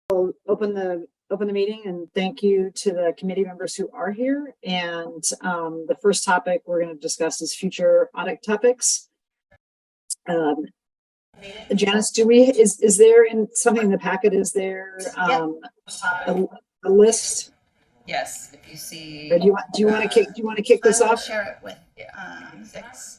Open the meeting, and thank you to the committee members who are here. And the first topic we're going to discuss is future audit topics. Janice, is there in something in the packet? Is there a list? Yes, if you see. Or do you want to kick this off? Share it with 6.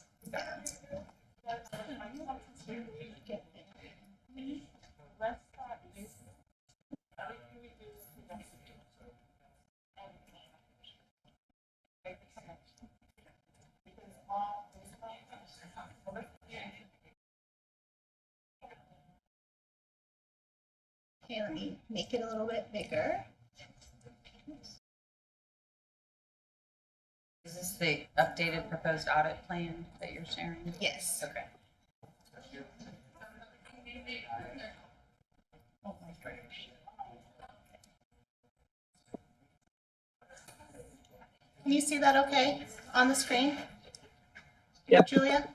Okay, let me make it a little bit bigger. Is this the updated proposed audit plan that you're sharing? Yes. Okay. Oh my gosh. Can you see that okay on the screen? Yep. Julia?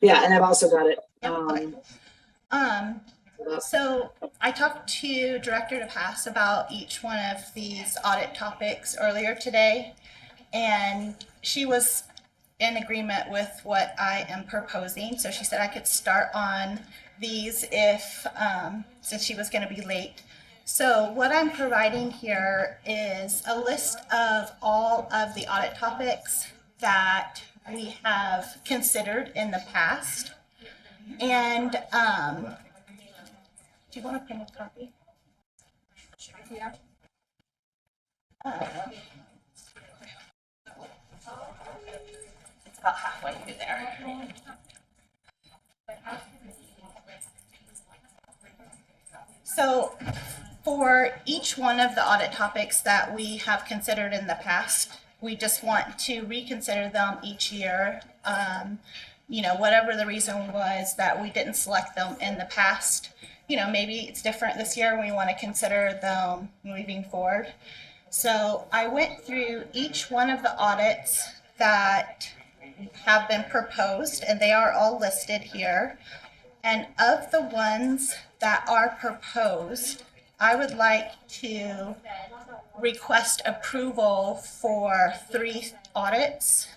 Yeah, and I've also got it. Yep. Okay. So I talked to Director DePass about each one of these audit topics earlier today, and she was in agreement with what I am proposing. So she said I could start on these if, since she was going to be late. So what I'm providing here is a list of all of the audit topics that we have considered in the past. And do you want a printed copy? Yeah. It's about halfway through there. So for each one of the audit topics that we have considered in the past, we just want to reconsider them each year. You know, whatever the reason was that we didn't select them in the past, you know, maybe it's different this year and we want to consider them moving forward. So I went through each one of the audits that have been proposed, and they are all listed here. And of the ones that are proposed, I would like to request approval for 3 audits.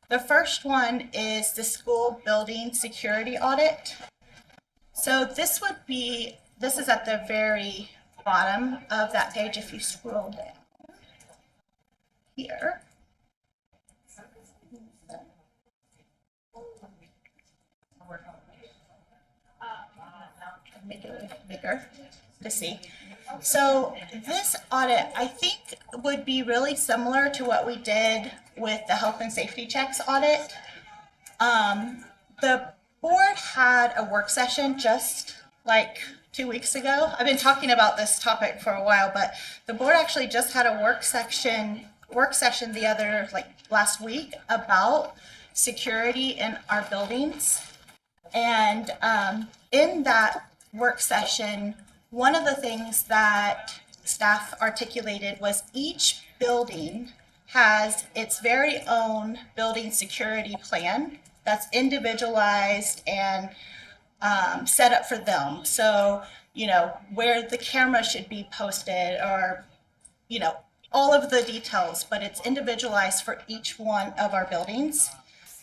The first one is the school building security audit. So this is at the very bottom of that page if you scroll down here. Make it a little bigger to see. So this audit, I think, would be really similar to what we did with the health and safety checks audit. The board had a work session just like 2 weeks ago. I've been talking about this topic for a while, but the board actually just had a work session the other, like last week, about security in our buildings. And in that work session, one of the things that staff articulated was each building has its very own building security plan that's individualized and set up for them. So, you know, where the camera should be posted, or, you know, all of the details, but it's individualized for each one of our buildings.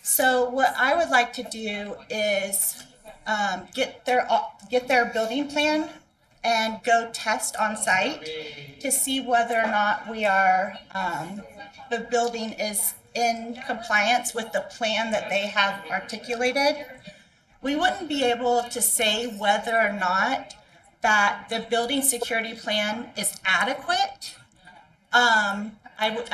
So what I would like to do is get their building plan and go test on site to see whether or not we are, the building is in compliance with the plan that they have articulated. We wouldn't be able to say whether or not that the building security plan is adequate. I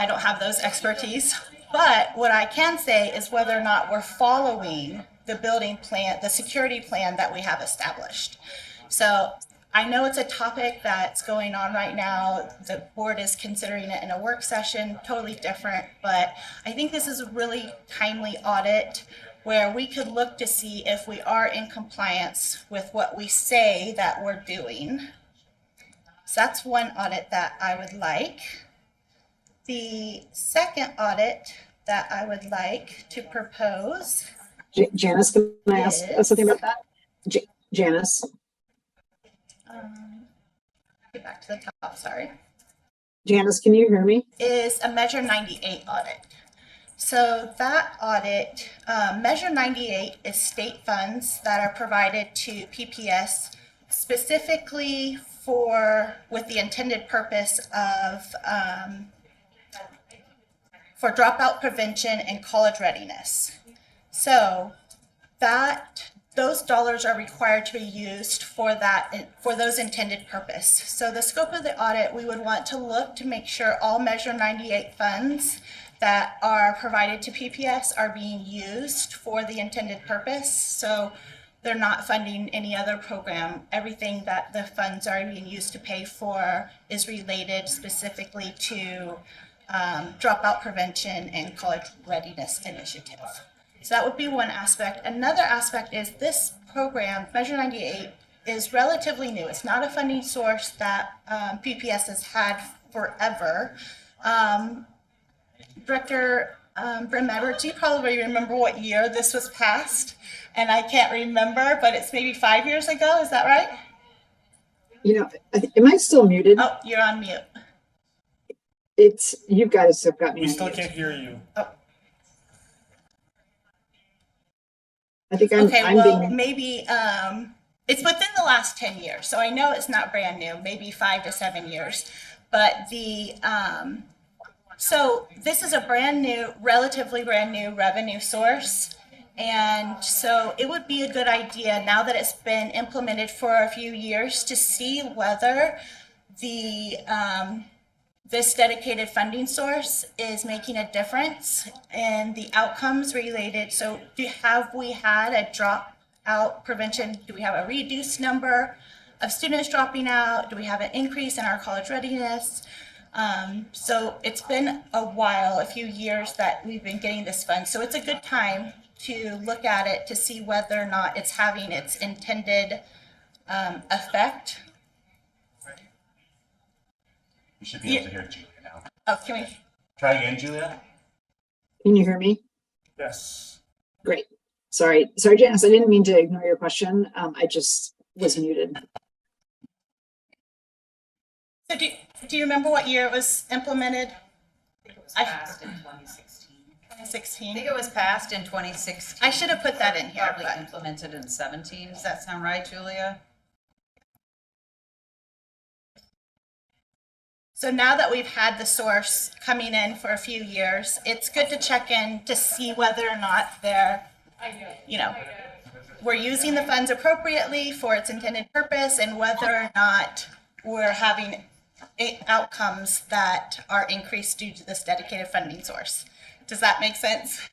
don't have those expertise, but what I can say is whether or not we're following the building plan, the security plan that we have established. So I know it's a topic that's going on right now. The board is considering it in a work session, totally different, but I think this is a really timely audit where we could look to see if we are in compliance with what we say that we're doing. So that's one audit that I would like. The second audit that I would like to propose. Janice, can I ask something about that? Janice? get back to the top, sorry, Janice, can you hear me? is a Measure 98 audit. So that audit, Measure 98 is state funds that are provided to PPS specifically with the intended purpose of for dropout prevention and college readiness. So those dollars are required to be used for those intended purpose. So the scope of the audit, we would want to look to make sure all Measure 98 funds that are provided to PPS are being used for the intended purpose. So they're not funding any other program. Everything that the funds are being used to pay for is related specifically to dropout prevention and college readiness initiative. So that would be one aspect. Another aspect is this program, Measure 98, is relatively new. It's not a funding source that PPS has had forever. Director Brim Edwards, you probably remember what year this was passed, and I can't remember, but it's maybe 5 years ago. Is that right? You know, am I still muted? Oh, you're on mute. You guys have got me. We on still mute. can't hear you. Oh. I think Okay, I'm well, being. maybe it's within the last 10 years, so I know it's not brand new, maybe 5 to 7 years. But so this is a brand new, relatively brand new revenue source. And so it would be a good idea, now that it's been implemented for a few years, to see whether this dedicated funding source is making a difference in the outcomes related. So have we had a dropout prevention? Do we have a reduced number of students dropping out? Do we have an increase in our college readiness? So it's been a while, a few years that we've been getting this fund. So it's a good time to look at it to see whether or not it's having its intended effect. You should be able to hear Julia now. Oh, can we? Try again, Julia. Can you hear me? Yes. Great. Sorry, Janice. I didn't mean to ignore your question. I just was muted. So do you remember what year it was implemented? It was passed in 2016. 2016. I think it was passed in 2016. I should have put that in here. Probably But implemented in 17. Does that sound right, Julia? so now that we've had the source coming in for a few years, it's good to check in to see whether or not we're using the funds appropriately for its intended purpose, and whether or not we're having outcomes that are increased due to this dedicated funding source. Does that make sense?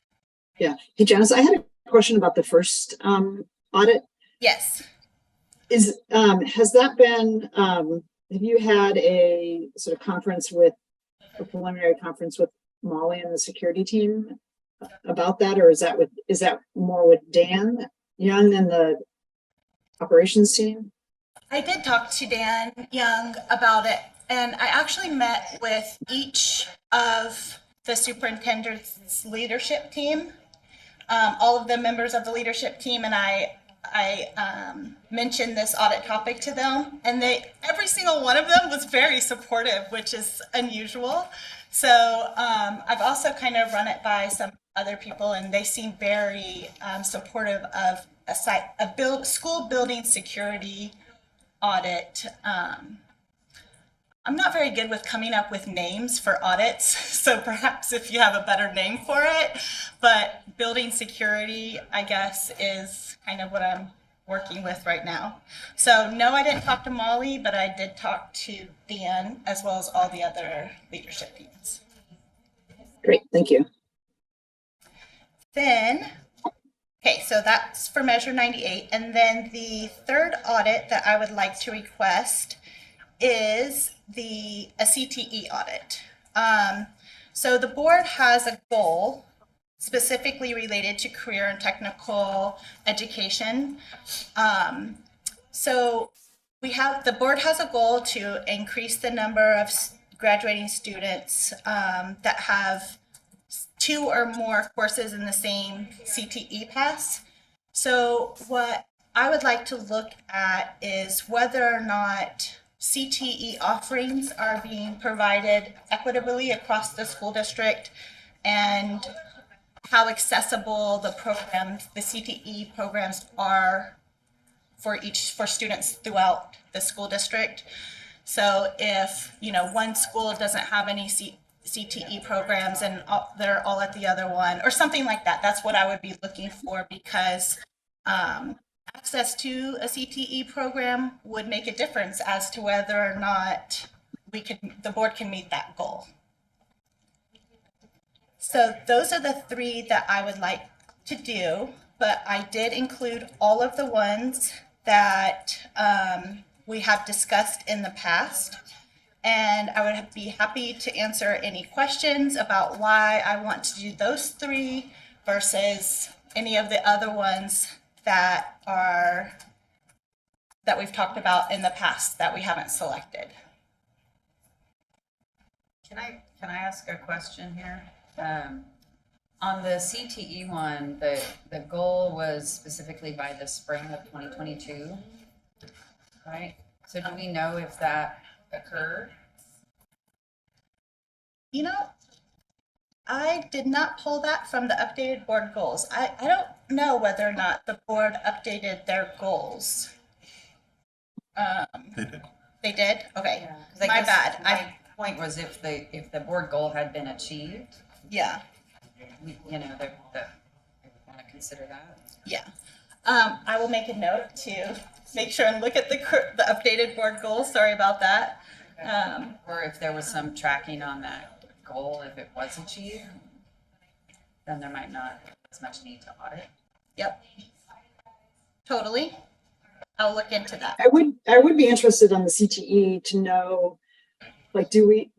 Yeah. Hey, Janice, I had a question about the first audit. Yes. Has that been? Have you had a sort of a preliminary conference with Molly and the security team about that, or is that more with Dan Young and the operations team? I did talk to Dan Young about it, and I actually met with each of the superintendent's leadership team, all of the members of the leadership team, and I mentioned this audit topic to them, and every single one of them was very supportive, which is unusual. So I've also kind of run it by some other people, and they seem very supportive of a school building security audit. I'm not very good with coming up with names for audits, so perhaps if you have a better name for it, but building security, I guess, is kind of what I'm working with right now. So no, I didn't talk to Molly, but I did talk to Dan as well as all the other leadership teams. Great, thank you. Then, okay, so that's for Measure 98. And then the third audit that I would like to request is a CTE audit. So the board has a goal specifically related to career and technical education. So the board has a goal to increase the number of graduating students that have 2 or more courses in the same CTE pass. So what I would like to look at is whether or not CTE offerings are being provided equitably across the school district, and how accessible the programs, the CTE programs are for students throughout the school district. So if, one school doesn't have any CTE programs and they're all at the other one or something like that, that's what I would be looking for, because access to a CTE program would make a difference as to whether or not the board can meet that goal. So those are the 3 that I would like to do, but I did include all of the ones that we have discussed in the past. And I would be happy to answer any questions about why I want to do those 3 versus any of the other ones that we've talked about in the past that we haven't selected. Can I ask a question here? On the CTE one, the goal was specifically by the spring of 2022, right? So do we know if that occurred? I did not pull that from the updated board goals. I don't know whether or not the board updated their goals. They did. They did? Okay. Yeah, 'cause I My guess bad. My point was if the board goal had been achieved, Yeah. I want to consider that. Yeah. I will make a note to make sure and look at the updated board goals. Sorry about that. Or if there was some tracking on that goal, if it was achieved, then there might not be as much need to audit. Yep. Totally. I'll look into that. I would be interested on the CTE to know, like, do we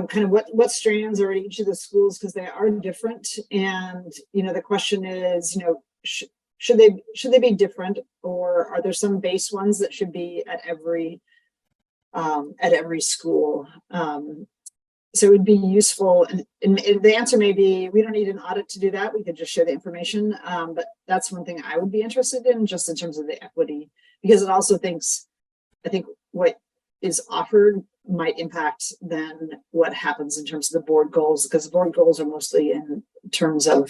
kind of what strands are at each of the schools, because they are different. And, the question is, should they be different, or are there some base ones that should be at every school? So it would be useful, and the answer may be we don't need an audit to do that. We could just share the information. But that's one thing I would be interested in, just in terms of the equity, because it also I think what is offered might impact then what happens in terms of the board goals, because the board goals are mostly in terms of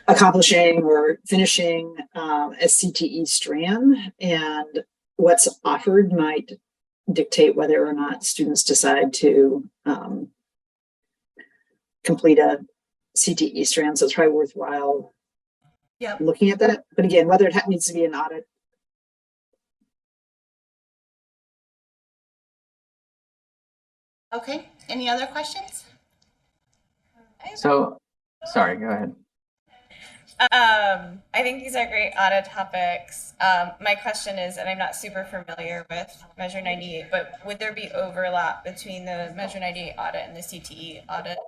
accomplishing or finishing a CTE strand, and what's offered might dictate whether or not students decide to complete a CTE strand. So it's probably worthwhile looking at that. But again, whether it needs to be an audit. Okay. Any other questions? So, sorry, go ahead. I think these are great audit topics. My question is, and I'm not super familiar with Measure 98, but would there be overlap between the Measure 98 audit and the CTE audit?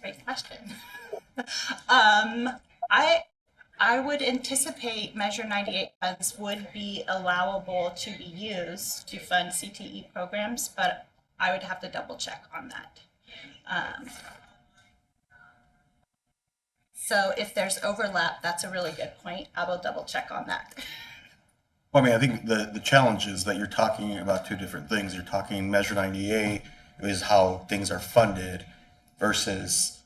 Great question. I would anticipate Measure 98 funds would be allowable to be used to fund CTE programs, but I would have to double check on that. So if there's overlap, that's a really good point. I will double check on that. Well, I think the challenge is that you're talking about 2 different things. You're talking Measure 98 is how things are funded versus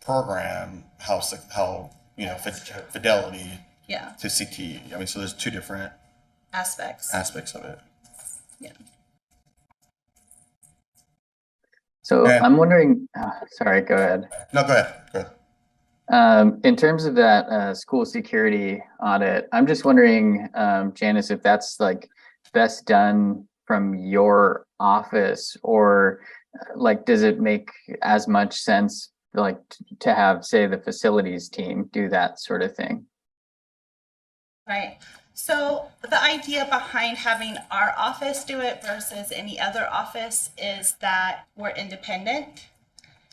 program, how fidelity to CTE. So there's 2 different aspects of it. Yeah. So I'm wondering, sorry, go ahead. No, go ahead. In terms of that school security audit, I'm just wondering, Janice, if that's like best done from your office, or does it make as much sense to have, say, the facilities team do that sort of thing? Right. So the idea behind having our office do it versus any other office is that we're independent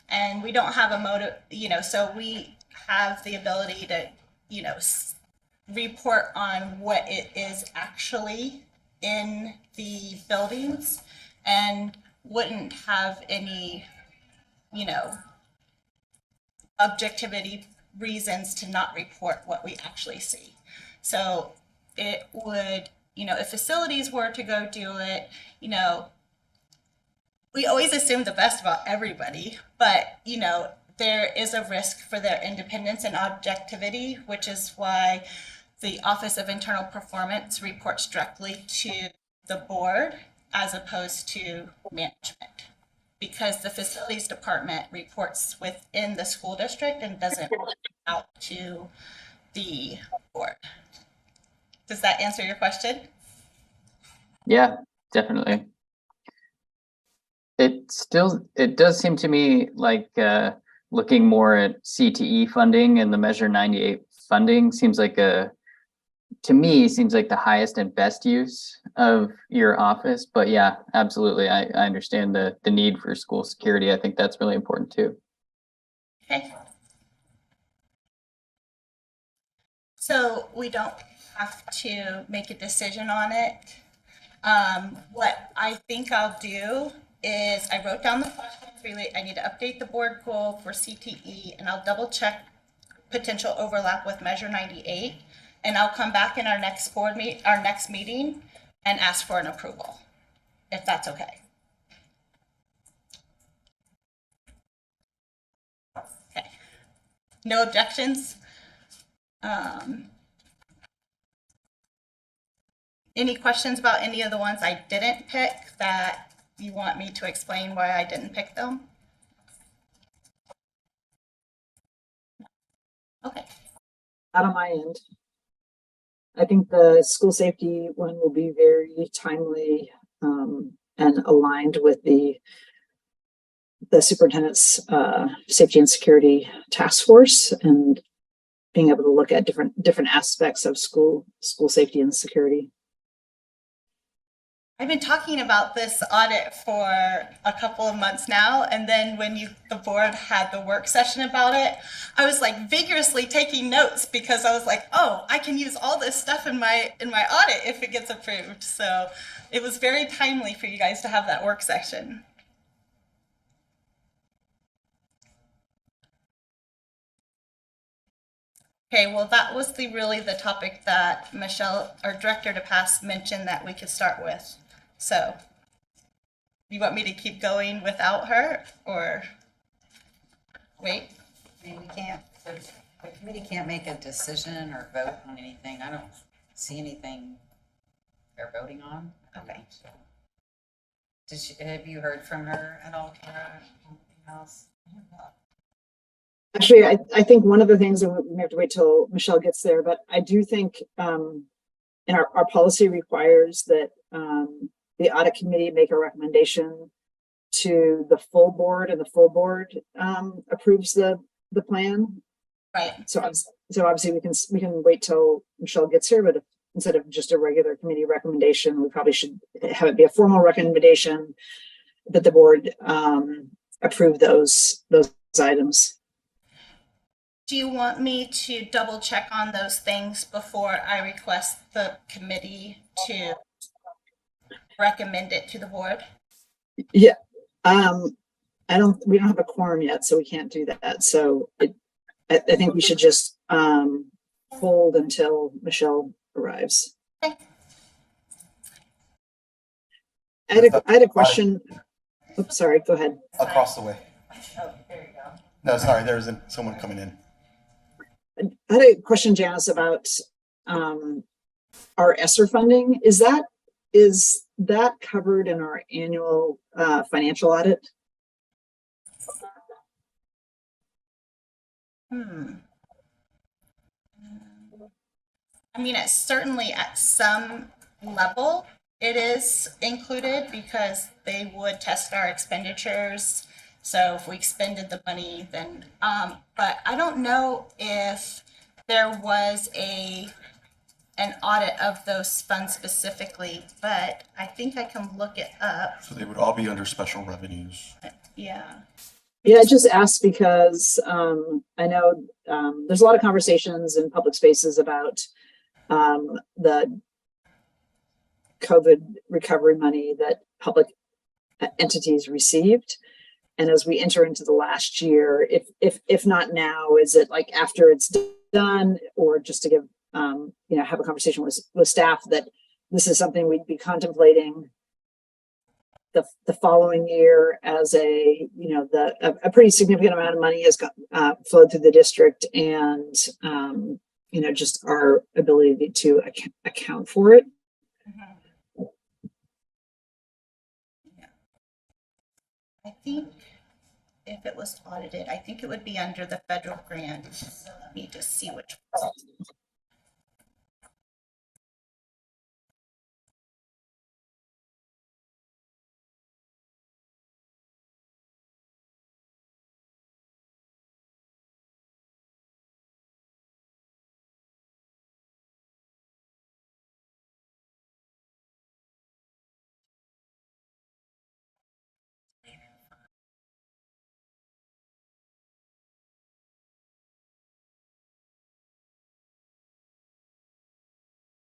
and we don't have a motive, so we have the ability to, report on what it is actually in the buildings, and wouldn't have any, objectivity reasons to not report what we actually see. So it would, if facilities were to go do it, we always assume the best about everybody, but, there is a risk for their independence and objectivity, which is why the Office of Internal Performance reports directly to the board as opposed to management, because the facilities department reports within the school district and doesn't report out to the board. Does that answer your question? Yeah, definitely. It does seem to me like looking more at CTE funding and the Measure 98 funding seems like seems like the highest and best use of your office. But yeah, absolutely. I understand the need for school security. I think that's really important too. Okay. So we don't have to make a decision on it. What I think I'll do is I wrote down the questions I need to update the board goal for CTE, and I'll double check potential overlap with Measure 98, and I'll come back in our next meeting and ask for an approval, if that's okay. Okay. No objections? Any questions about any of the ones I didn't pick that you want me to explain why I didn't pick them? Okay. Out of my end, I think the school safety one will be very timely and aligned with the superintendent's safety and security task force, and being able to look at different aspects of school safety and security. I've been talking about this audit for a couple of months now, and then when the board had the work session about it, I was like vigorously taking notes because I was like, oh, I can use all this stuff in my audit if it gets approved. So it was very timely for you guys to have that work session. Okay, well, that was really the topic that Michelle, our director to pass, mentioned that we could start with. So, you want me to keep going without her, or wait? I mean, the committee can't make a decision or vote on anything. I don't see anything they're voting on. Okay. Have you heard from her at all, Kara? Anything else? Actually, I think one of the things, and we have to wait till Michelle gets there, but I do think and our policy requires that the audit committee make a recommendation to the full board, and the full board approves the plan. Right. So obviously we can wait till Michelle gets here, but instead of just a regular committee recommendation, we probably should have it be a formal recommendation that the board approve those items. Do you want me to double check on those things before I request the committee to recommend it to the board? Yeah. We don't have a quorum yet, so we can't do that. So I think we should just hold until Michelle arrives. Okay. I had a question. Oops, sorry, go ahead. Across the way. Oh, there you go. No, sorry, there was someone coming in. I had a question, Janice, about our ESSER funding. Is that covered in our annual financial audit? I mean, it's certainly at some level it is included because they would test our expenditures. So if we expended the money, then, but I don't know if there was an audit of those funds specifically, but I think I can look it up. So they would all be under special revenues. Yeah. Yeah, I just asked because I know there's a lot of conversations in public spaces about the COVID recovery money that public entities received. And as we enter into the last year, if not now, is it like after it's done, or just to give have a conversation with staff that this is something we'd be contemplating the following year as a pretty significant amount of money has flowed through the district, and just our ability to account for it. Mhm. Yeah. I think if it was audited, I think it would be under the federal grant. So let me just see which.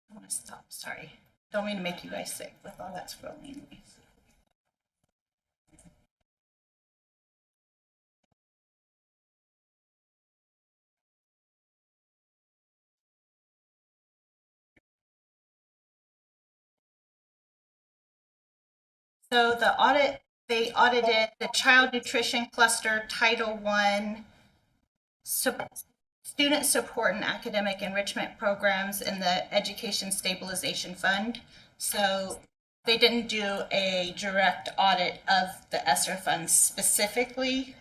I want to stop. Sorry. Don't mean to make you guys sick with all that scrolling. So they audited the child nutrition cluster, Title I, student support and academic enrichment programs in the Education Stabilization Fund. So they didn't do a direct audit of the ESSER funds specifically.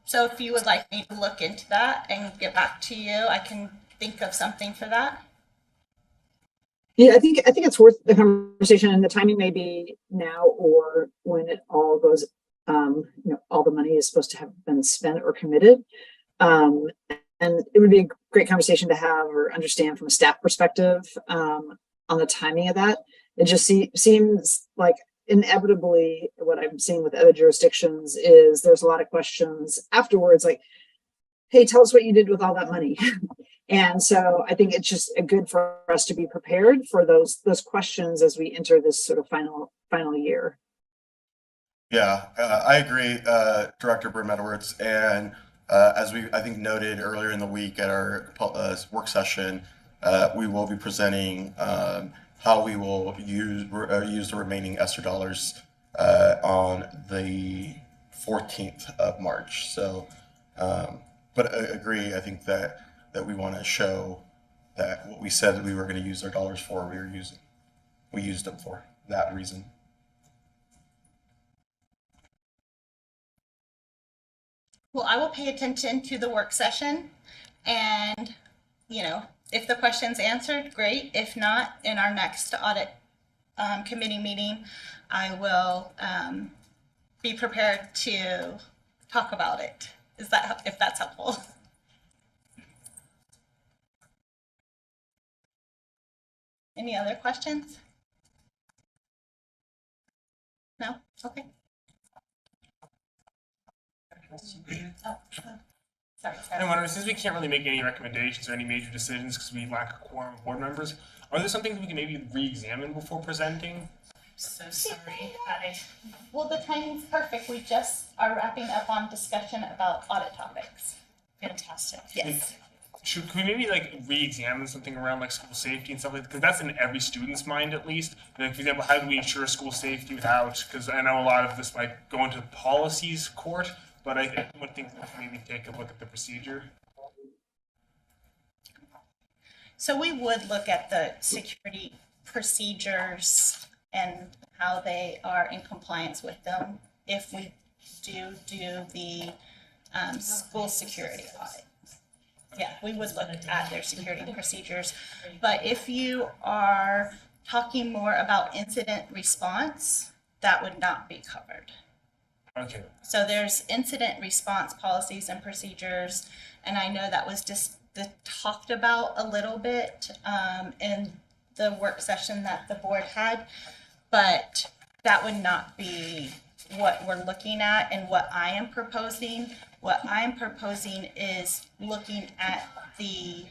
So if you would like me to look into that and get back to you, I can think of something for that. Yeah, I think it's worth the conversation, and the timing may be now or when it all goes, all the money is supposed to have been spent or committed. And it would be a great conversation to have or understand from a staff perspective on the timing of that. It just seems like inevitably what I'm seeing with other jurisdictions is there's a lot of questions afterwards, like, hey, tell us what you did with all that money. And so I think it's just good for us to be prepared for those questions as we enter this sort of final year. Yeah, I agree, Director Brim-Edwards. And as we, I think, noted earlier in the week at our work session, we will be presenting how we will use the remaining ESSER dollars on the 14th of March. So, but I agree, I think that we want to show that what we said that we were going to use our dollars for, we used them for that reason. Well, I will pay attention to the work session, and if the question's answered, great. If not, in our next audit committee meeting, I will be prepared to talk about it. If that's helpful? Any other questions? No? Okay. Oh, sorry. I'm wondering, since we can't really make any recommendations or any major decisions because we lack a quorum of board members, are there some things we can maybe re-examine before presenting? So sorry. Well, the timing's perfect. We just are wrapping up on discussion about audit topics. Fantastic. Yes. Can we maybe re-examine something around school safety and stuff like that? Because that's in every student's mind at least. For example, how do we ensure school safety without? Because I know a lot of this might go into policies court, but I would think we can maybe take a look at the procedure. So we would look at the security procedures and how they are in compliance with them if we do the school security audit. Yeah, we would look at their security procedures. But if you are talking more about incident response, that would not be covered. Okay. So there's incident response policies and procedures, and I know that was just talked about a little bit in the work session that the board had, but that would not be what we're looking at and what I am proposing. What I'm proposing is looking at the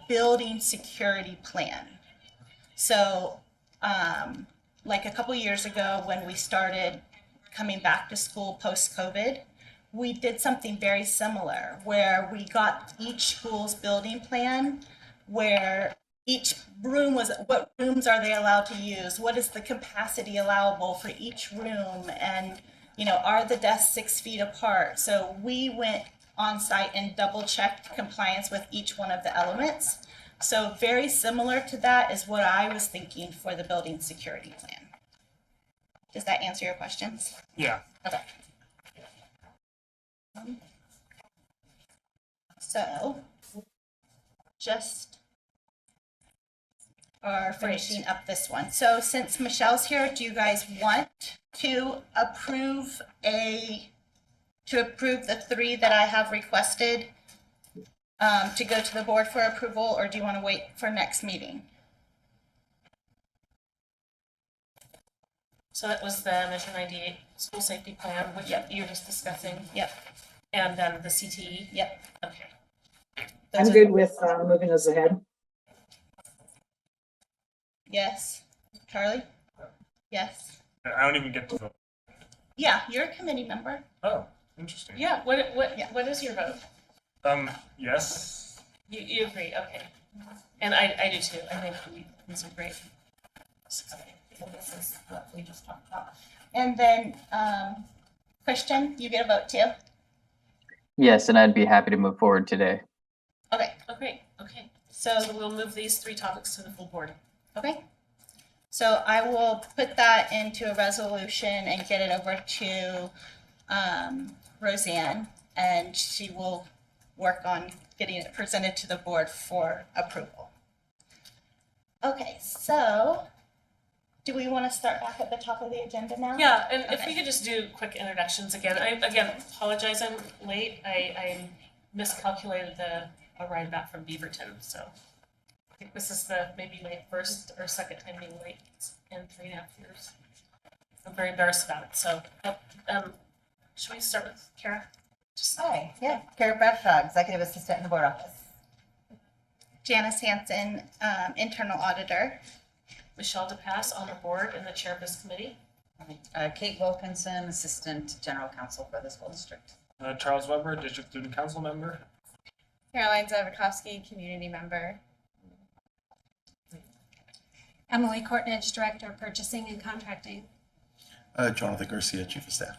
building security plan. So like a couple years ago when we started coming back to school post-COVID, we did something very similar where we got each school's building plan, where each room was, what rooms are they allowed to use? What is the capacity allowable for each room? And, you know, are the desks 6 feet apart? So we went on site and double checked compliance with each one of the elements. So very similar to that is what I was thinking for the building security plan. Does that answer your questions? Yeah. Okay. So, just are finishing up this one. So since Michelle's here, do you guys want to approve the 3 that I have requested to go to the board for approval, or do you want to wait for next meeting? So that was the Measure 98 school safety plan, which you were just discussing, Yep, and then the CTE. yep. Okay. I'm good with moving us ahead. Yes. Charlie? Yes. I don't even get to vote. Yeah, you're a committee member. Oh, interesting. Yeah, what is your vote? Yes. You agree, okay. And I do too, I think these are great. Okay, so this is what we just talked about. And then, Christian, you get a vote too? Yes, and I'd be happy to move forward today. Okay, Okay, okay. so, So we'll move these 3 topics to the full board. okay. So I will put that into a resolution and get it over to, Roseanne, and she will work on getting it presented to the board for approval. Okay, so, do we want to start back at the top of the agenda now? Yeah, and if Okay. we could just do quick introductions again. I apologize, I'm late. I miscalculated the ride back from Beaverton, so I think this is maybe my first or second time being late in 3.5 years. I'm very embarrassed about it, so, should we start with Kara? Hi, yeah, Kara Bradshaw, Executive Assistant in the Board Office. Janice Hanson, internal auditor. Michelle DePass on the board and the chair of this committee. Kate Wilkinson, Assistant General Counsel for the school district. Charles Weber, District Student Council member. Caroline Zavikovsky, community member. Emily Courtnidge, Director of Purchasing and Contracting. Jonathan Garcia, Chief of Staff.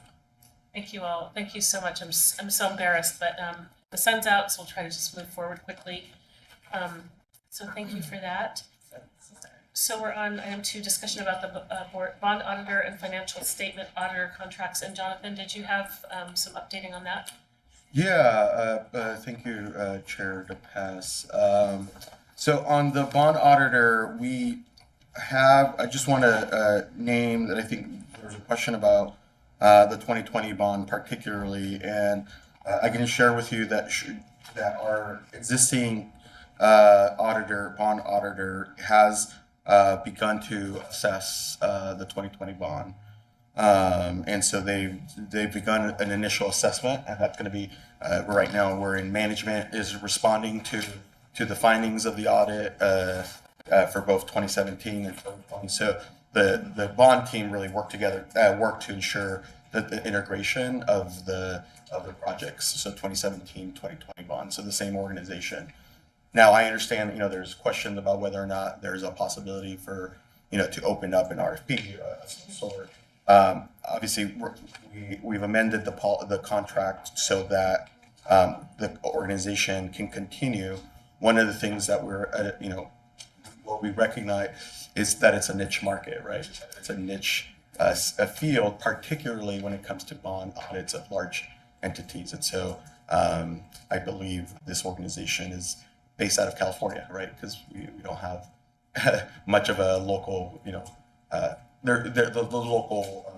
Thank you all. Thank you so much. I'm so embarrassed, but the sun's out, so we'll try to just move forward quickly. So thank you for that. So we're on item 2, discussion about the bond auditor and financial statement auditor contracts. And Jonathan, did you have some updating on that? Yeah, thank you, Chair DePass. So on the bond auditor, I just want to name that I think there's a question about the 2020 bond particularly, and I can share with you that our existing bond auditor has begun to assess the 2020 bond. And so they've begun an initial assessment, and that's going to be right now we're in management is responding to the findings of the audit for both 2017 and 2020. So the bond team really worked to ensure that the integration of the projects. So 2017, 2020 bond. So the same organization. Now I understand, there's questions about whether or not there's a possibility for, to open up an RFP of some sort. Obviously, we've amended the contract so that the organization can continue. One of the things that what we recognize is that it's a niche market, right? It's a niche a field, particularly when it comes to bond audits of large entities. And so I believe this organization is based out of California, right? Because we don't have much of a local, the local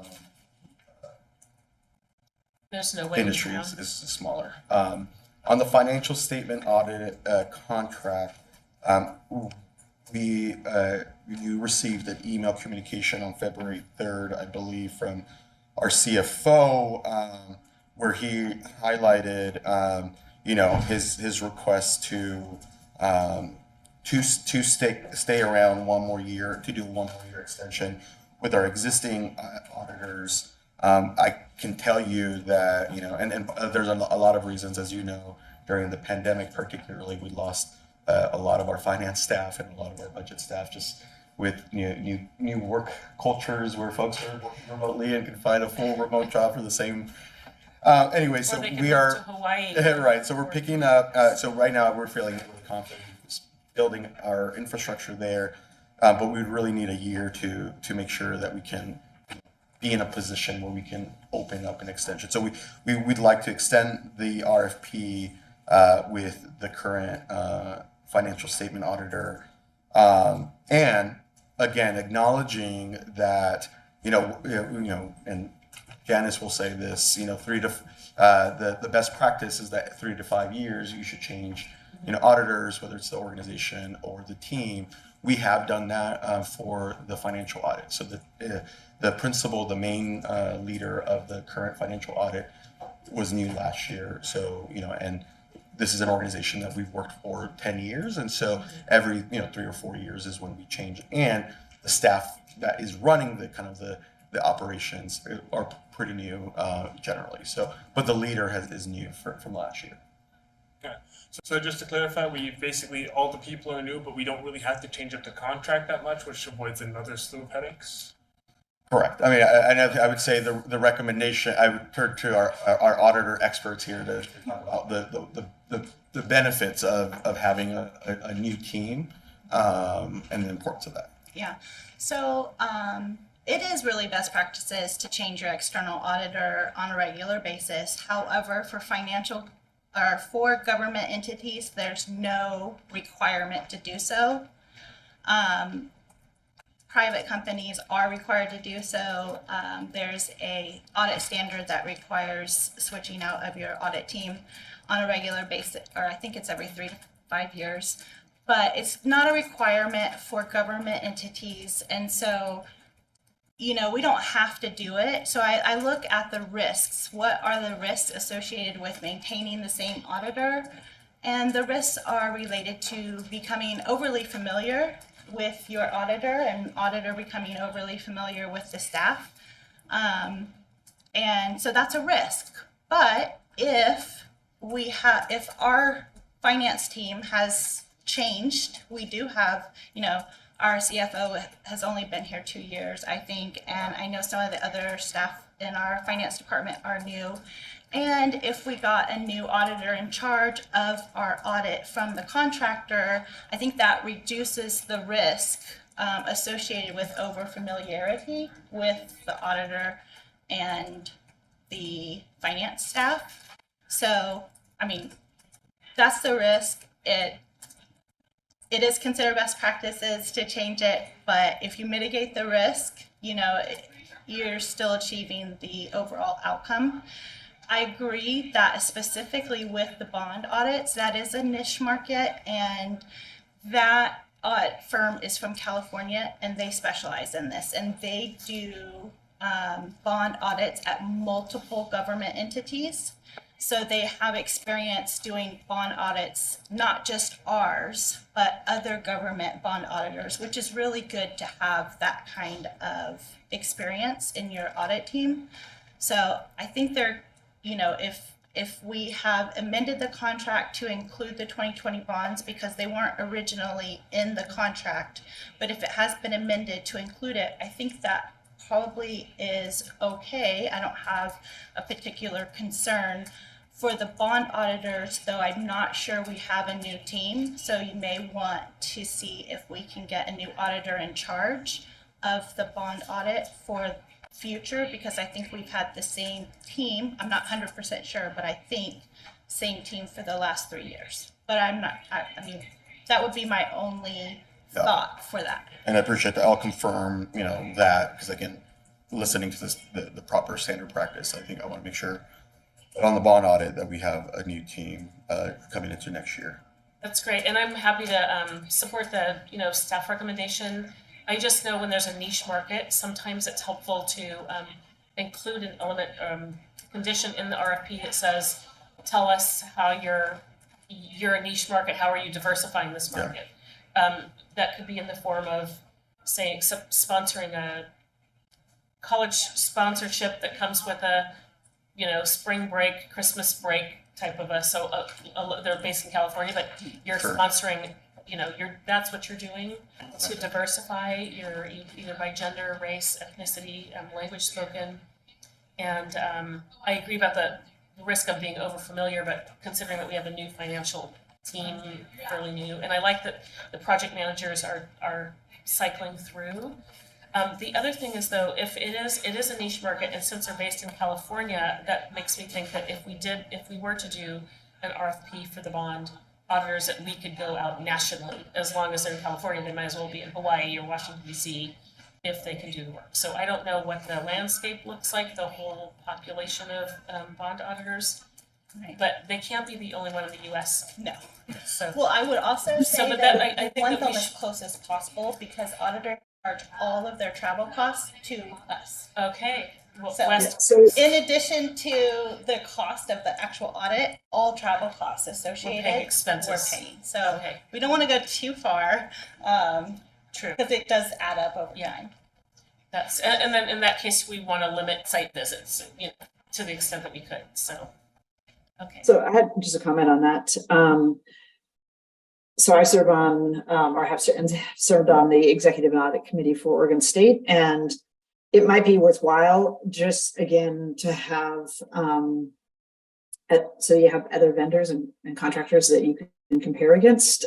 There's no way. industry is smaller. On the financial statement audit contract, you received an email communication on February 3rd, I believe, from our CFO, where he highlighted, his request to stay around one more year, to do one more year extension with our existing auditors, I can tell you that, and there's a lot of reasons, as you know, during the pandemic, particularly, we lost a lot of our finance staff and a lot of our budget staff just with new work cultures where folks are working remotely and can find a full remote job for the same. Anyway, so Or they can we move are to Hawaii. right. So we're picking up. So right now we're feeling really confident building our infrastructure there, but we really need a year to make sure that we can be in a position where we can open up an extension. So we'd like to extend the RFP with the current financial statement auditor, and again acknowledging that and Janice will say this, the best practice is that 3 to 5 years you should change auditors, whether it's the organization or the team. We have done that for the financial audit. So the principal, the main leader of the current financial audit was new last year. So, and this is an organization that we've worked for 10 years. And so every, 3 or 4 years is when we change. And the staff that is running the operations are pretty new generally. So, but the leader is new from last year. Okay. So just to clarify, we basically, all the people are new, but we don't really have to change up the contract that much, which avoids another slew of headaches. Correct. I mean, I would say the recommendation, I would turn to our auditor experts here to talk about the benefits of having a new team and the importance of that. Yeah. So it is really best practices to change your external auditor on a regular basis. However, for government entities, there's no requirement to do so. Private companies are required to do so. There's a audit standard that requires switching out of your audit team on a regular basis, or I think it's every 3 to 5 years, but it's not a requirement for government entities. And so, we don't have to do it. So I look at the risks. What are the risks associated with maintaining the same auditor? And the risks are related to becoming overly familiar with your auditor and auditor becoming overly familiar with the staff. And so that's a risk. But if our finance team has changed, we do have, our CFO has only been here 2 years, I think, and I know some of the other staff in our finance department are new. And if we got a new auditor in charge of our audit from the contractor, I think that reduces the risk associated with overfamiliarity with the auditor and the finance staff. So, that's the risk. It is considered best practices to change it, but if you mitigate the risk, you're still achieving the overall outcome. I agree that specifically with the bond audits, that is a niche market, and that audit firm is from California and they specialize in this, and they do bond audits at multiple government entities. So they have experience doing bond audits, not just ours, but other government bond auditors, which is really good to have that kind of experience in your audit team. So I think they're, if we have amended the contract to include the 2020 bonds because they weren't originally in the contract, but if it has been amended to include it, I think that probably is okay. I don't have a particular concern. For the bond auditors, though, I'm not sure we have a new team, so you may want to see if we can get a new auditor in charge of the bond audit for future, because I think we've had the same team. I'm not 100% sure, but I think same team for the last 3 years. But that would be my only thought for that. And I appreciate that. I'll confirm, that, because again, listening to this, the proper standard practice, I think I want to make sure that on the bond audit that we have a new team coming into next year. That's great, and I'm happy to support the staff recommendation. I just know when there's a niche market, sometimes it's helpful to include an element condition in the RFP that says, tell us how you're a niche market, how are you diversifying this market? That could be in the form of, say, sponsoring college sponsorship that comes with a, spring break, Christmas break type of they're based in California, but you're Sure. sponsoring, that's what you're doing to diversify either by gender, race, ethnicity, language spoken. And I agree about the risk of being overfamiliar, but considering that we have a new financial team, fairly new, and I like that the project managers are cycling through. The other thing is though, if it is a niche market, and since they're based in California, that makes me think that if we were to do an RFP for the bond auditors, that we could go out nationally. As long as they're in California, they might as well be in Hawaii or Washington DC if they can do the work. So I don't know what the landscape looks like, the whole population of bond auditors, Right. but they can't be the only one in the US. No. So Well, I would also say but that I we think want that we them as close as possible because auditors charge all of their travel costs to us. okay, well, So- West, So, In addition to the cost of the actual audit, all travel costs associated, We're paying expenses. we're paying. So Okay. we don't want to go too far, true. because it does add up over Yeah. time. And then in that case, we want to limit site visits, to the extent that we could, so. Okay. so I had just a comment on that. So I serve on, or have served on the Executive and Audit Committee for Oregon State, and it might be worthwhile just again to have, so you have other vendors and contractors that you can compare against,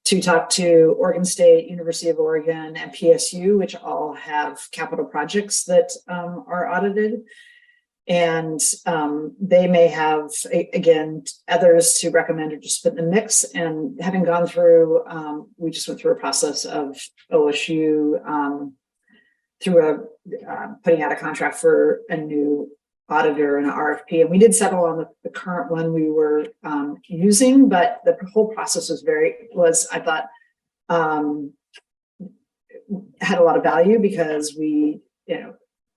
to talk to Oregon State, University of Oregon, and PSU, which all have capital projects that are audited. And they may have, again, others to recommend or just put in the mix. And having gone through, we just went through a process of OSU through putting out a contract for a new auditor and an RFP. And we did settle on the current one we were using, but the whole process was I thought, had a lot of value because we,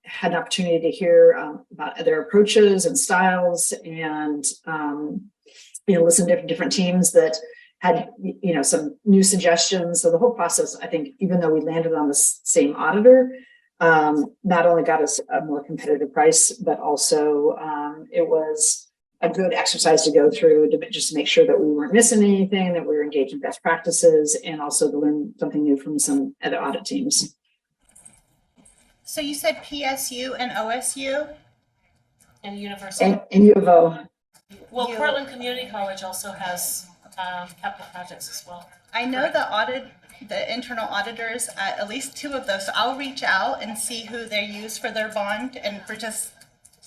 had an opportunity to hear about other approaches and styles and, listen to different teams that had, some new suggestions. So the whole process, I think, even though we landed on the same auditor, not only got us a more competitive price, but also it was a good exercise to go through just to make sure that we weren't missing anything, that we were engaged in best practices, and also to learn something new from some other audit teams. So you said PSU and OSU? And university. And U of O. Well, You- Portland Community College also has capital projects as well. I know the internal auditors at least two of those. So I'll reach out and see who they use for their bond and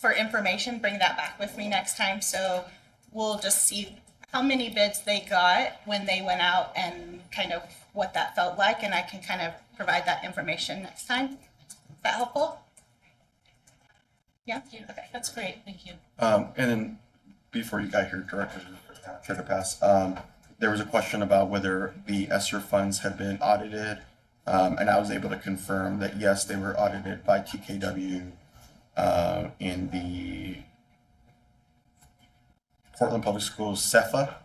for information, bring that back with me next time. So we'll just see how many bids they got when they went out and kind of what that felt like. And I can kind of provide that information next time. Is that helpful? Yeah? Okay. That's great, thank you. And then before you got here, Director Pass, there was a question about whether the ESSER funds had been audited. And I was able to confirm that yes, they were audited by TKW in the Portland Public Schools SEFA,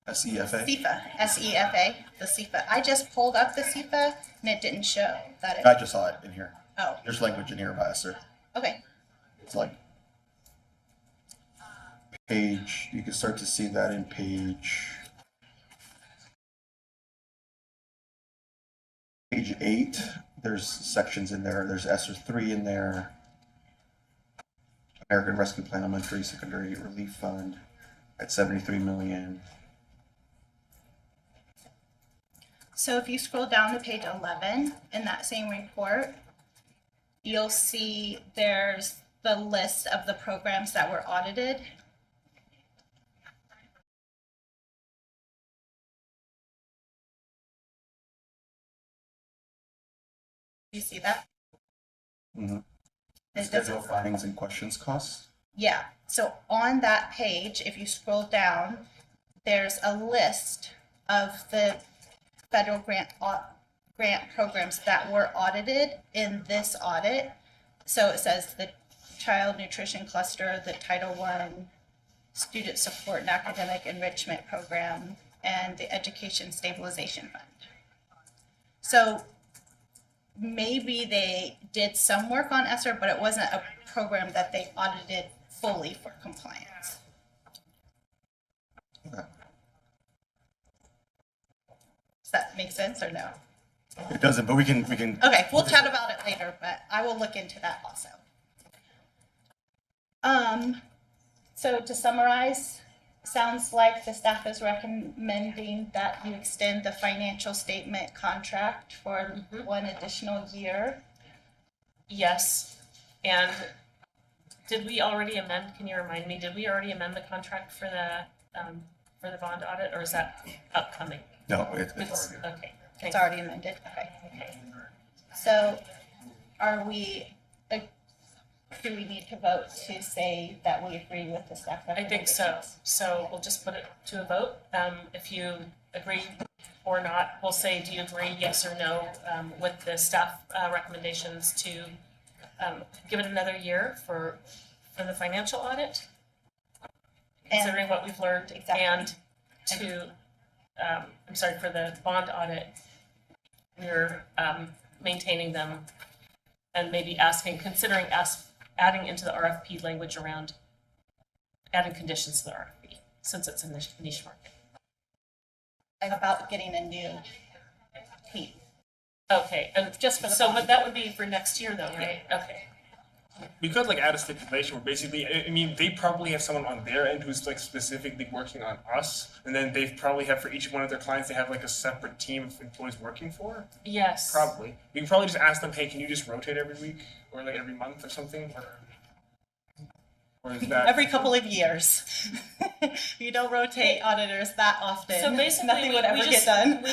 SEFA. SEFA, S-E-F-A, the SEFA. I just pulled up the SEFA and it didn't show that I it, just saw it in here. oh, There's language in here about ESSER. okay. It's like page, you can start to see that in page 8. There's sections in there. There's ESSER 3 in there. American Rescue Plan Elementary Secondary Relief Fund at 73 million. So if you scroll down to page 11 in that same report, you'll see there's the list of the programs that were audited. You see that? Mhm. It Schedule doesn't- findings and questions costs. Yeah, so on that page, if you scroll down, there's a list of the federal grant programs that were audited in this audit. So it says the Child Nutrition Cluster, the Title I Student Support and Academic Enrichment Program, and the Education Stabilization Fund. So maybe they did some work on ESSER, but it wasn't a program that they audited fully for compliance. Okay. Does that make sense or no? It doesn't, but we can, Okay, we'll chat about it later, but I will look into that also. So to summarize, sounds like the staff is recommending that you extend the financial statement contract for one additional year. Yes, and did we already amend, can you remind me, did we already amend the contract for the bond audit, or is that upcoming? no, it's It's, already. okay, It's already amended, okay. okay. So are we, do we need to vote to say that we agree with the staff I recommendations? think so, so we'll just put it to a vote. If you agree or not, we'll say, do you agree, yes or no, with the staff recommendations to give it another year for the financial audit? Considering what we've learned, Exactly. and to, I'm sorry, for the bond audit, we're maintaining them and maybe considering adding into the RFP language around adding conditions to the RFP, since it's a niche market. About getting a new team. Okay, and Just for the so bond. but that would be for next year though, right? Okay. We could like add a stipulation where basically, I mean, they probably have someone on their end who's like specifically working on us, and then they probably have for each one of their clients, they have like a separate team of employees working for. Yes. Probably. We can probably just ask them, hey, can you just rotate every week or like every month or something? Or is that Every couple of years. You don't rotate auditors that often. So basically, Nothing would ever we get just, done.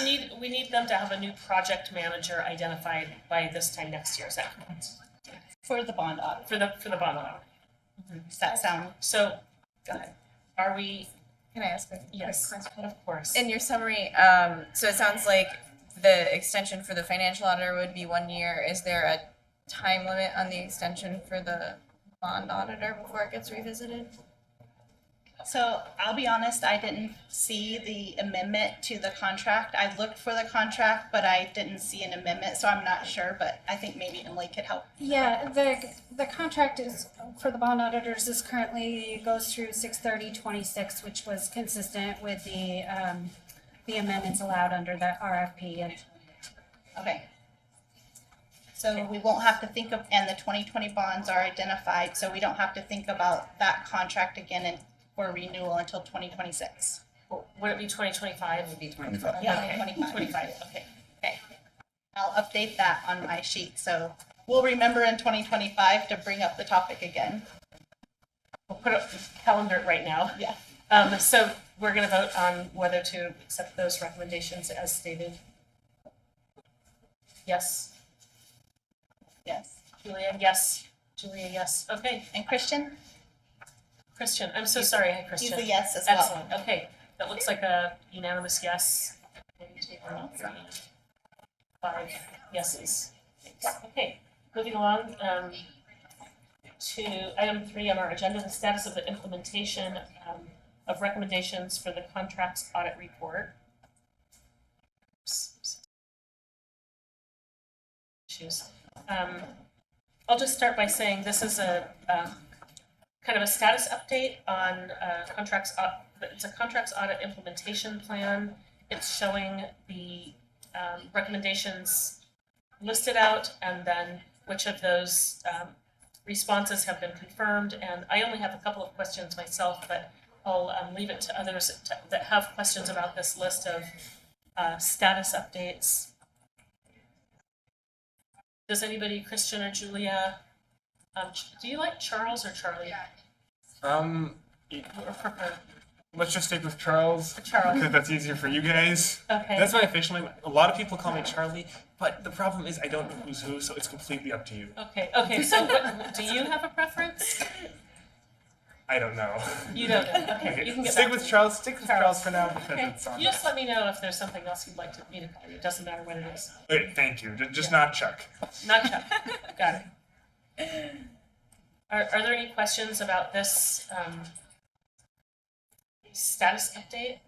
we need them to have a new project manager identified by this time next year, is that correct? For the bond audit. For the bond audit. Does that sound, So, go ahead. are we, Can I ask a yes, quick question? of course. In your summary, so it sounds like the extension for the financial auditor would be 1 year. Is there a time limit on the extension for the bond auditor before it gets revisited? So I'll be honest, I didn't see the amendment to the contract. I looked for the contract, but I didn't see an amendment, so I'm not sure, but I think maybe Emily could help. Yeah, the contract is, for the bond auditors, is currently, goes through 6/30/26, which was consistent with the amendments allowed under the RFP. And Okay. So we won't have to think of, and the 2020 bonds are identified, so we don't have to think about that contract again for renewal until 2026. Would it be 2025? Would be 25. Yeah, Okay. 25. Okay. Okay. I'll update that on my sheet, so we'll remember in 2025 to bring up the topic again. We'll put up calendar it right now. Yeah. So we're gonna vote on whether to accept those recommendations as stated. Yes. Yes. Julia, yes. Julia, yes. Okay. And Christian? Christian, I'm so He's- sorry. Hi, Christian. He's a yes as well. Excellent. Okay. That looks like a unanimous yes. 1, 2, 3, 5 yeses. Okay. Moving along to item 3 on our agenda, the status of the implementation of recommendations for the contracts audit report. Issues. I'll just start by saying this is a kind of a status update on it's a contracts audit implementation plan. It's showing the recommendations listed out and then which of those responses have been confirmed. And I only have a couple of questions myself, but I'll leave it to others that have questions about this list of status updates. Does anybody, Christian or Julia, do you like Charles or Charlie? Or prefer let's just stick with Charles. Charles? Because that's easier for you guys. Okay. That's my official name. A lot of people call me Charlie, but the problem is I don't know who's who, so it's completely up to you. Okay, so do you have a preference? I don't know. You don't know, okay, you can get Stick back with to me. Charles. Stick with Charles. Charles for now because Okay, it's on. you just let me know if there's something else you'd like me to call you, it doesn't matter what it is. Okay, thank you. Just not Chuck. Not Chuck, got it. Are there any questions about this status update?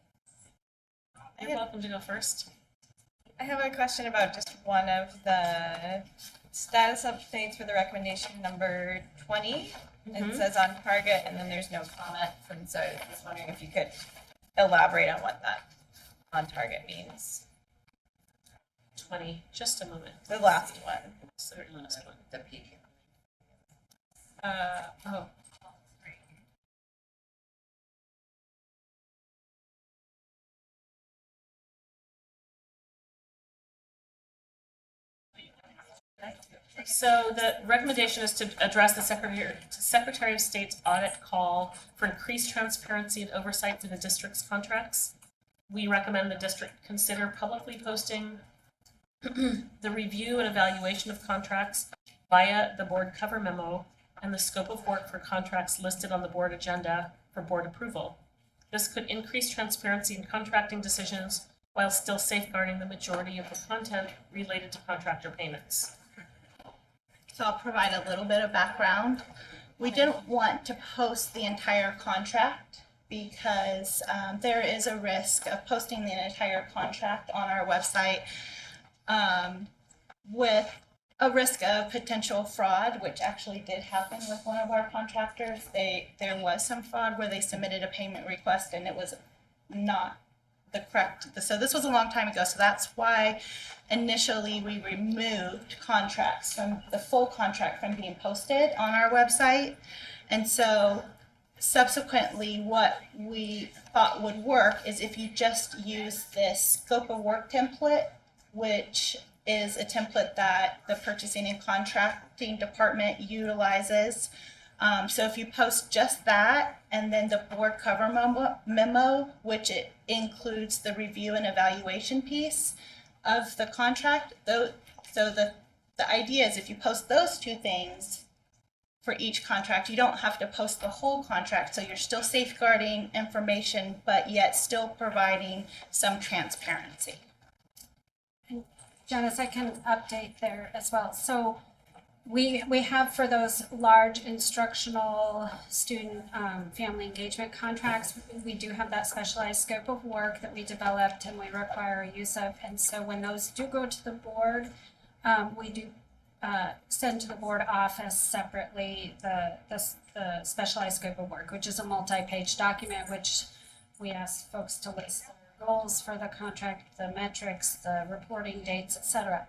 You're welcome to go first. I have a question about just one of the status updates for the recommendation number 20. It says on target, and then there's no comments, and so I was wondering if you could elaborate on what that on target means. 20, just a moment. The last one. Certainly last one. The peak. Oh. So the recommendation is to address the Secretary of State's audit call for increased transparency and oversight for the district's contracts. We recommend the district consider publicly posting the review and evaluation of contracts via the board cover memo and the scope of work for contracts listed on the board agenda for board approval. This could increase transparency in contracting decisions while still safeguarding the majority of the content related to contractor payments. So I'll provide a little bit of background. We didn't want to post the entire contract because there is a risk of posting the entire contract on our website with a risk of potential fraud, which actually did happen with one of our contractors. There was some fraud where they submitted a payment request and it was not the correct. So this was a long time ago. So that's why initially we removed contracts from the full contract from being posted on our website. And so subsequently, what we thought would work is if you just use this scope of work template, which is a template that the purchasing and contracting department utilizes. So if you post just that and then the board cover memo, which it includes the review and evaluation piece of the contract, so the idea is if you post those two things for each contract, you don't have to post the whole contract. So you're still safeguarding information, but yet still providing some transparency. Janice, I can update there as well. So we have for those large instructional student family engagement contracts, we do have that specialized scope of work that we developed and we require use of. And so when those do go to the board, we do send to the board office separately the specialized scope of work, which is a multi-page document, which we ask folks to list their goals for the contract, the metrics, the reporting dates, etc.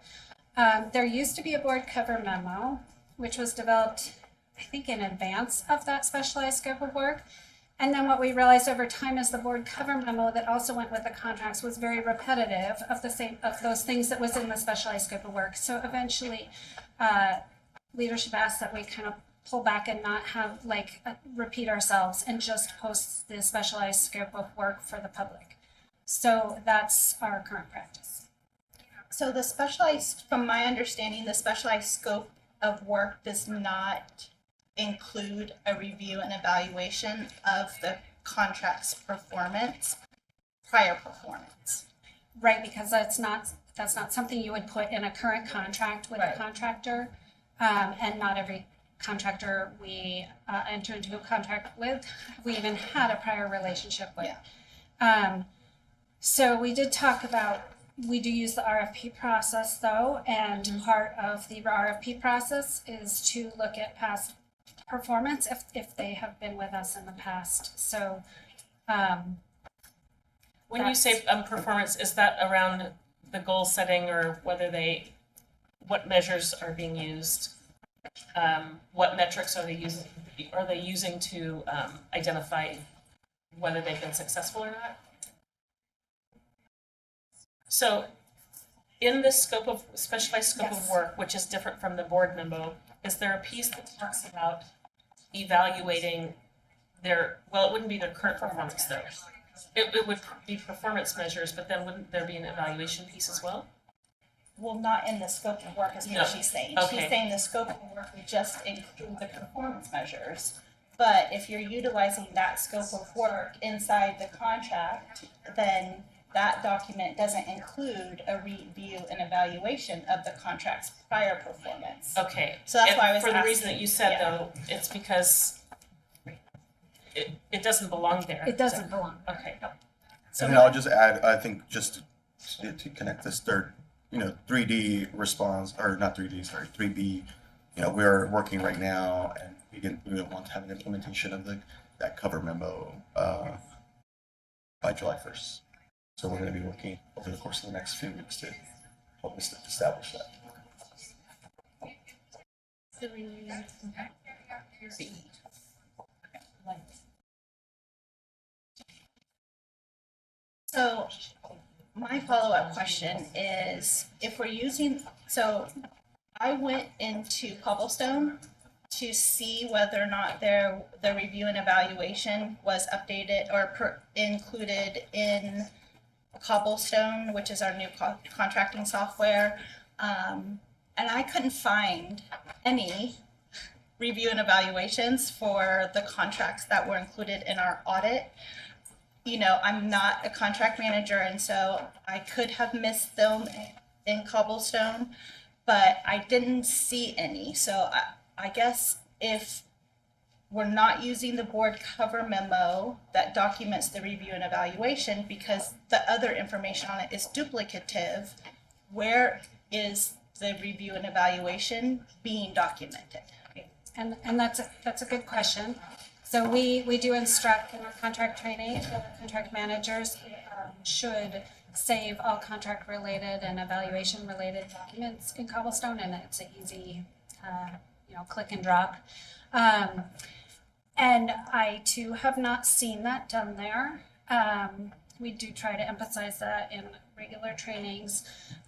There used to be a board cover memo, which was developed, I think, in advance of that specialized scope of work. And then what we realized over time is the board cover memo that also went with the contracts was very repetitive of those things that was in the specialized scope of work. So eventually, leadership asked that we kind of pull back and not have repeat ourselves and just post the specialized scope of work for the public. So that's our current practice. So the specialized, from my understanding, the specialized scope of work does not include a review and evaluation of the contract's performance, prior performance. Right, because that's not something you would put in a current contract with a contractor, and not every contractor we enter into a contract with, we even had a prior relationship with. Yeah. So we did talk about, we do use the RFP process though, and part of the RFP process is to look at past performance if they have been with us in the past. So when you say performance, is that around the goal setting or what measures are being used? What metrics are they using to identify whether they've been successful or not? So in this specialized scope of work, which is different from the board memo, is there a piece that talks about evaluating it wouldn't be their current performance though. It would be performance measures, but then wouldn't there be an evaluation piece as well? Well, not in the scope of work is what she's saying. Okay. She's saying the scope of work would just include the performance measures. But if you're utilizing that scope of work inside the contract, then that document doesn't include a review and evaluation of the contract's prior performance. Okay. So that's why I was for the asking. reason that you said though, it's because it doesn't belong there. it doesn't belong. Okay. And then I'll just add, I think just to connect this third, 3D response, or not 3D, sorry, 3B. We're working right now, and we want to have an implementation of that cover memo by July 1st. So we're going to be working over the course of the next few weeks to help us establish that. So my follow-up question is, if we're using, so I went into Cobblestone to see whether or not the review and evaluation was updated or included in Cobblestone, which is our new contracting software. And I couldn't find any review and evaluations for the contracts that were included in our audit. I'm not a contract manager, and so I could have missed them in Cobblestone, but I didn't see any. So I guess if we're not using the board cover memo that documents the review and evaluation because the other information on it is duplicative, where is the review and evaluation being documented? And that's a good question. So we do instruct in our contract training, contract managers should save all contract related and evaluation related documents in Cobblestone, and it's an easy, click and drop. And I too have not seen that done there. We do try to emphasize that in regular trainings.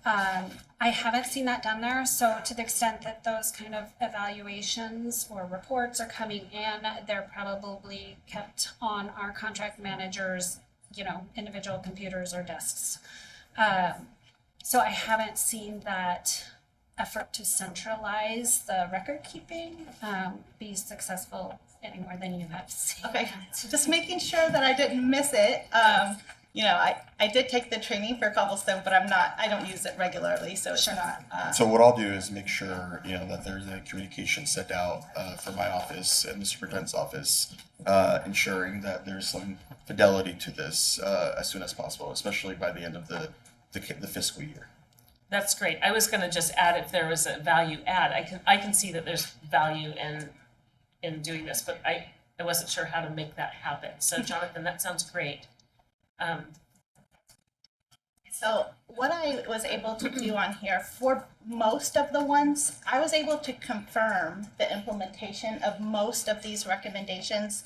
I haven't seen that done there. So to the extent that those kind of evaluations or reports are coming in, they're probably kept on our contract managers, individual computers or desks. So I haven't seen that effort to centralize the record keeping be successful any more than you have seen. Okay, so just making sure that I didn't miss it. I did take the training for Cobblestone, but I don't use it regularly, so it's not. So what I'll do is make sure, that there's a communication sent out for my office and the superintendent's office, ensuring that there's some fidelity to this as soon as possible, especially by the end of the fiscal year. That's great. I was gonna just add, if there was a value add, I can see that there's value in doing this, but I wasn't sure how to make that happen. So Jonathan, that sounds great. So what I was able to do on here, for most of the ones, I was able to confirm the implementation of most of these recommendations.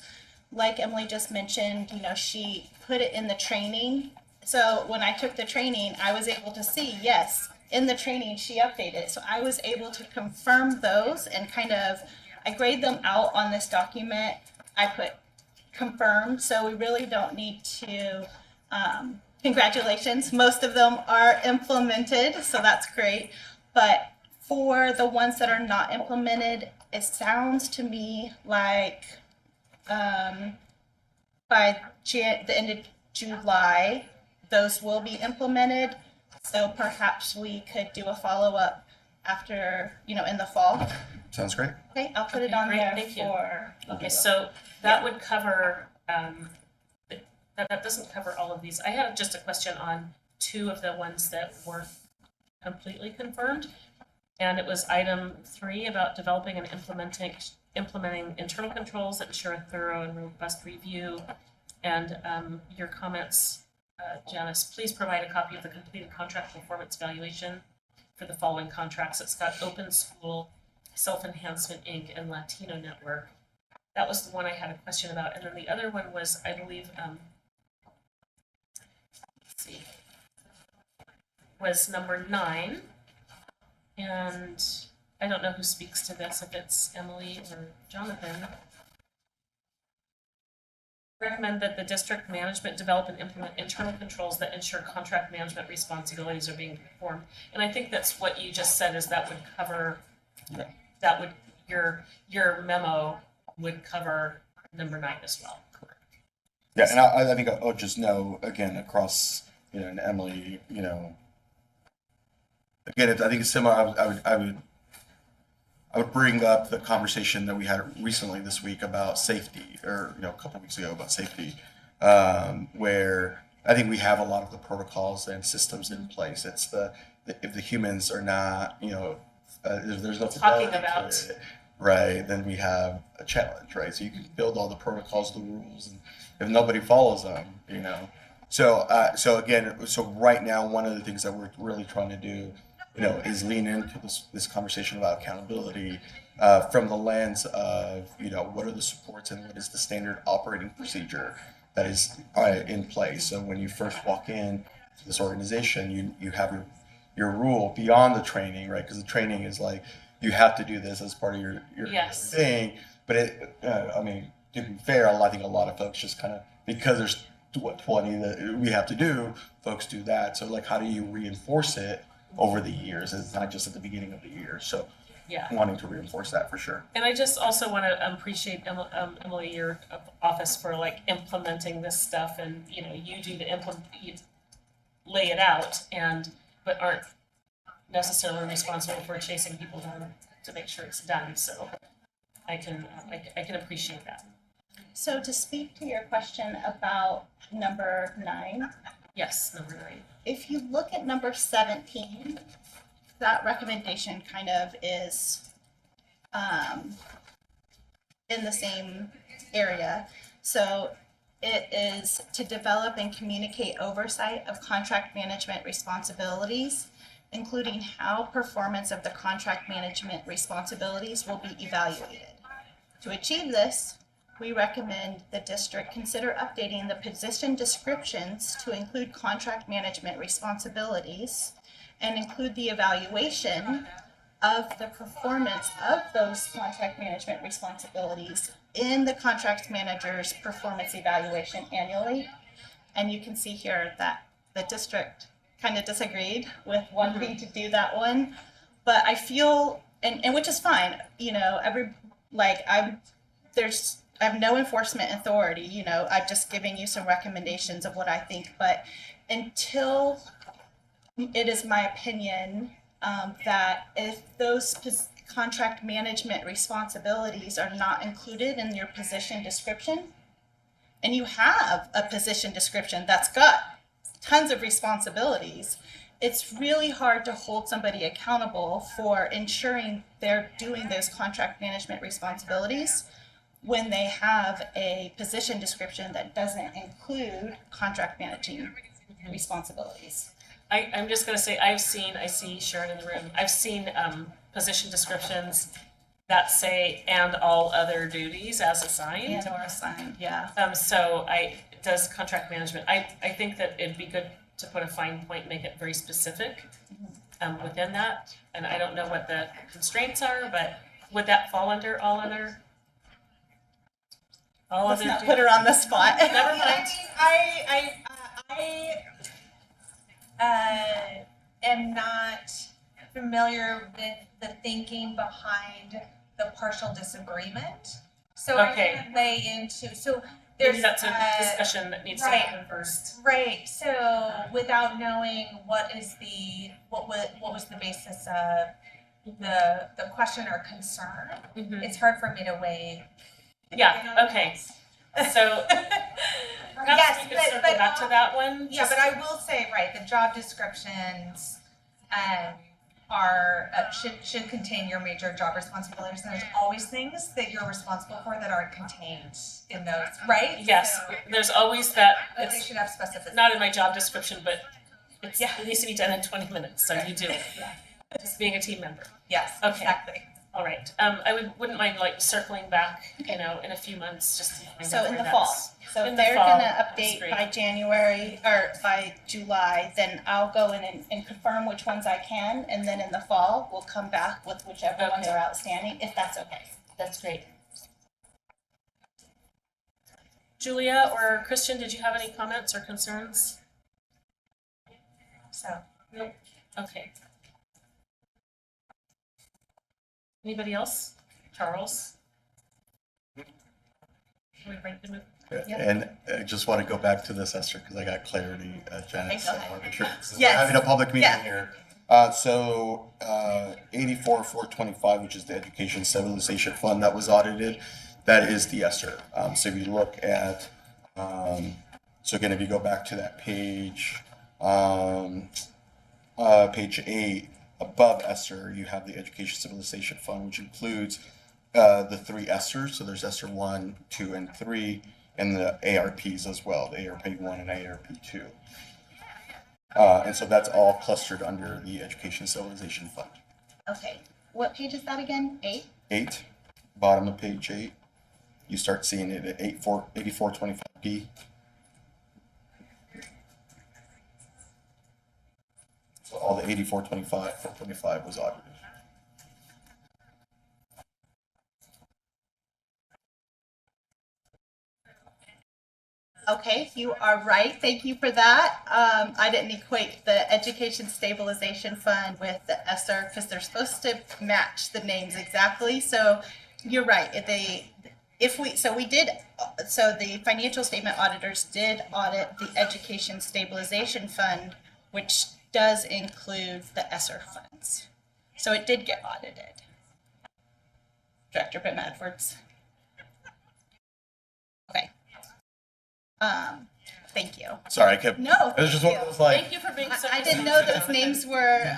Like Emily just mentioned, she put it in the training. So when I took the training, I was able to see, yes, in the training, she updated it. So I was able to confirm those and I grade them out on this document. I put confirmed, so we really don't need to, congratulations, most of them are implemented, so that's great. But for the ones that are not implemented, it sounds to me like by the end of July, those will be implemented. So perhaps we could do a follow-up after, in the fall. Sounds great. Okay, I'll put it Okay, on great, there thank you. for. Okay, so that would cover, that doesn't cover all of these. I had just a question on two of the ones that weren't completely confirmed. And it was item 3 about developing and implementing internal controls that ensure a thorough and robust review. And your comments, Janice, please provide a copy of the completed contract performance evaluation for the following contracts. It's got Open School, Self-Enhancement Inc., and Latino Network. That was the one I had a question about. And then the other one was, I believe, let's see, was number 9. And I don't know who speaks to this, if it's Emily or Jonathan. Recommend that the district management develop and implement internal controls that ensure contract management responsibilities are being performed. And I think that's what you just said, is that would cover, Yeah. that would, your memo would cover number 9 as well. Yeah, and I think I'll just know, again, across, and Emily, again, I think it's similar. I would bring up the conversation that we had recently this week about safety, or a couple weeks ago about safety, where I think we have a lot of the protocols and systems in place. It's if the humans are not, if there's no Talking fidelity to about. it, right, then we have a challenge, right? So you can build all the protocols, the rules, and if nobody follows them, So again, so right now, one of the things that we're really trying to do, is lean into this conversation about accountability from the lens of, what are the supports and what is the standard operating procedure that is in place. So when you first walk in to this organization, you have your rule beyond the training, right? Because the training is like, you have to do this as part of your Yes. thing. But to be fair, I think a lot of folks just kind of, because there's 20 that we have to do, folks do that. So like, how do you reinforce it over the years? It's not just at the beginning of the year. So Yeah. wanting to reinforce that for sure. And I just also want to appreciate Emily, your office for like implementing this stuff, and you do the you lay it out, but aren't necessarily responsible for chasing people down to make sure it's done. So I can appreciate that. So to speak to your question about number 9, Yes, number 9. if you look at number 17, that recommendation kind of is in the same area. So it is to develop and communicate oversight of contract management responsibilities, including how performance of the contract management responsibilities will be evaluated. To achieve this, we recommend the district consider updating the position descriptions to include contract management responsibilities and include the evaluation of the performance of those contract management responsibilities in the contract manager's performance evaluation annually. And you can see here that the district kind of disagreed with wanting to do that one. But I feel, and which is fine, I have no enforcement authority, I'm just giving you some recommendations of what I think, but until it is my opinion that if those contract management responsibilities are not included in your position description, and you have a position description that's got tons of responsibilities, it's really hard to hold somebody accountable for ensuring they're doing those contract management responsibilities when they have a position description that doesn't include contract managing responsibilities. I'm just going to say, I see Sharon in the room, I've seen position descriptions that say, and all other duties as assigned. And or assigned, yeah. Does contract management, I think that it'd be good to put a fine point, make it very specific within that. And I don't know what the constraints are, but would that fall under all other? Let's not put her on the spot. Never mind. I am not familiar with the thinking behind the partial disagreement. So Okay. I can lay into, so Maybe there's that's a discussion that needs to right. happen first. Right, so without knowing what was the basis of the question or concern, Mhm. it's hard for me to weigh. Yeah, okay. So perhaps we could circle back to that one. Yeah, but I will say, right, the job descriptions are should contain your major job responsibilities, and there's always things that you're responsible for that aren't contained in those, right? Yes, So, there's always that, but they it's should have specificity. not in my job description, but it Yeah. needs to be done in 20 minutes, so you do it. Just being a team member. Yes, Okay. exactly. All right. I wouldn't mind like circling back, in a few months just to find So out in where the fall, that's. so in if the they're fall, gonna that's update great. by January or by July, then I'll go in and confirm which ones I can, and then in the fall, we'll come back with whichever ones Okay. are outstanding, if that's okay. That's great. Julia or Christian, did you have any comments or concerns? So. Okay. Anybody else? Charles? Are we ready to move? Yeah. And I just want to go back to this, Esther, because I got clarity, Janet. Okay, So go I ahead. want to make sure, since Yes. we're having a public meeting Yeah. here. So 84,425, which is the Education Stabilization Fund that was audited, that is the Esther. So if you look at So again, if you go back to that page, page 8, above ESSER, you have the Education Stabilization Fund, which includes the 3 ESSERs. So there's ESSER 1, 2, and 3, and the ARPs as well, the ARP 1 and ARP 2. And so that's all clustered under the Education Stabilization Fund. Okay, what page is that again? 8? 8, bottom of page 8. You start seeing it at 8425P. So all the 8425 was audited. Okay, you are right. Thank you for that. I didn't equate the Education Stabilization Fund with the ESSER because they're supposed to match the names exactly. So you're right. So the financial statement auditors did audit the Education Stabilization Fund, which does include the ESSER funds. So it did get audited. Director Bim Edwards. Okay. Thank you. Sorry, I kept. No, It was just thank one of you. those like. Thank you for being so. I didn't know those names were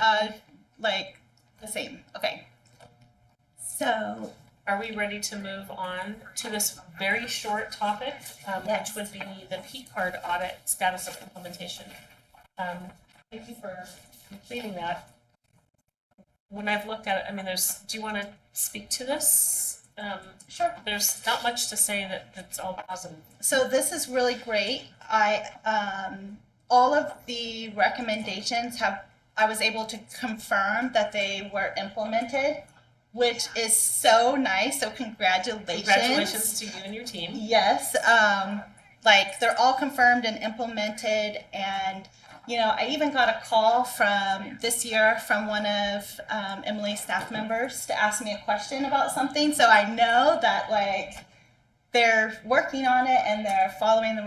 like the same. Okay. So, Are we ready to move on to this very short topic, Yes. which would be the P card audit status of implementation? Thank you for completing that. When I've looked at it, I mean, do you want to speak to this? sure. There's not much to say that's all positive. So this is really great. All of the recommendations I was able to confirm that they were implemented, which is so nice. So congratulations. Congratulations to you and your team. Yes, like they're all confirmed and implemented, and I even got a call from this year from one of Emily's staff members to ask me a question about something. So I know that they're working on it and they're following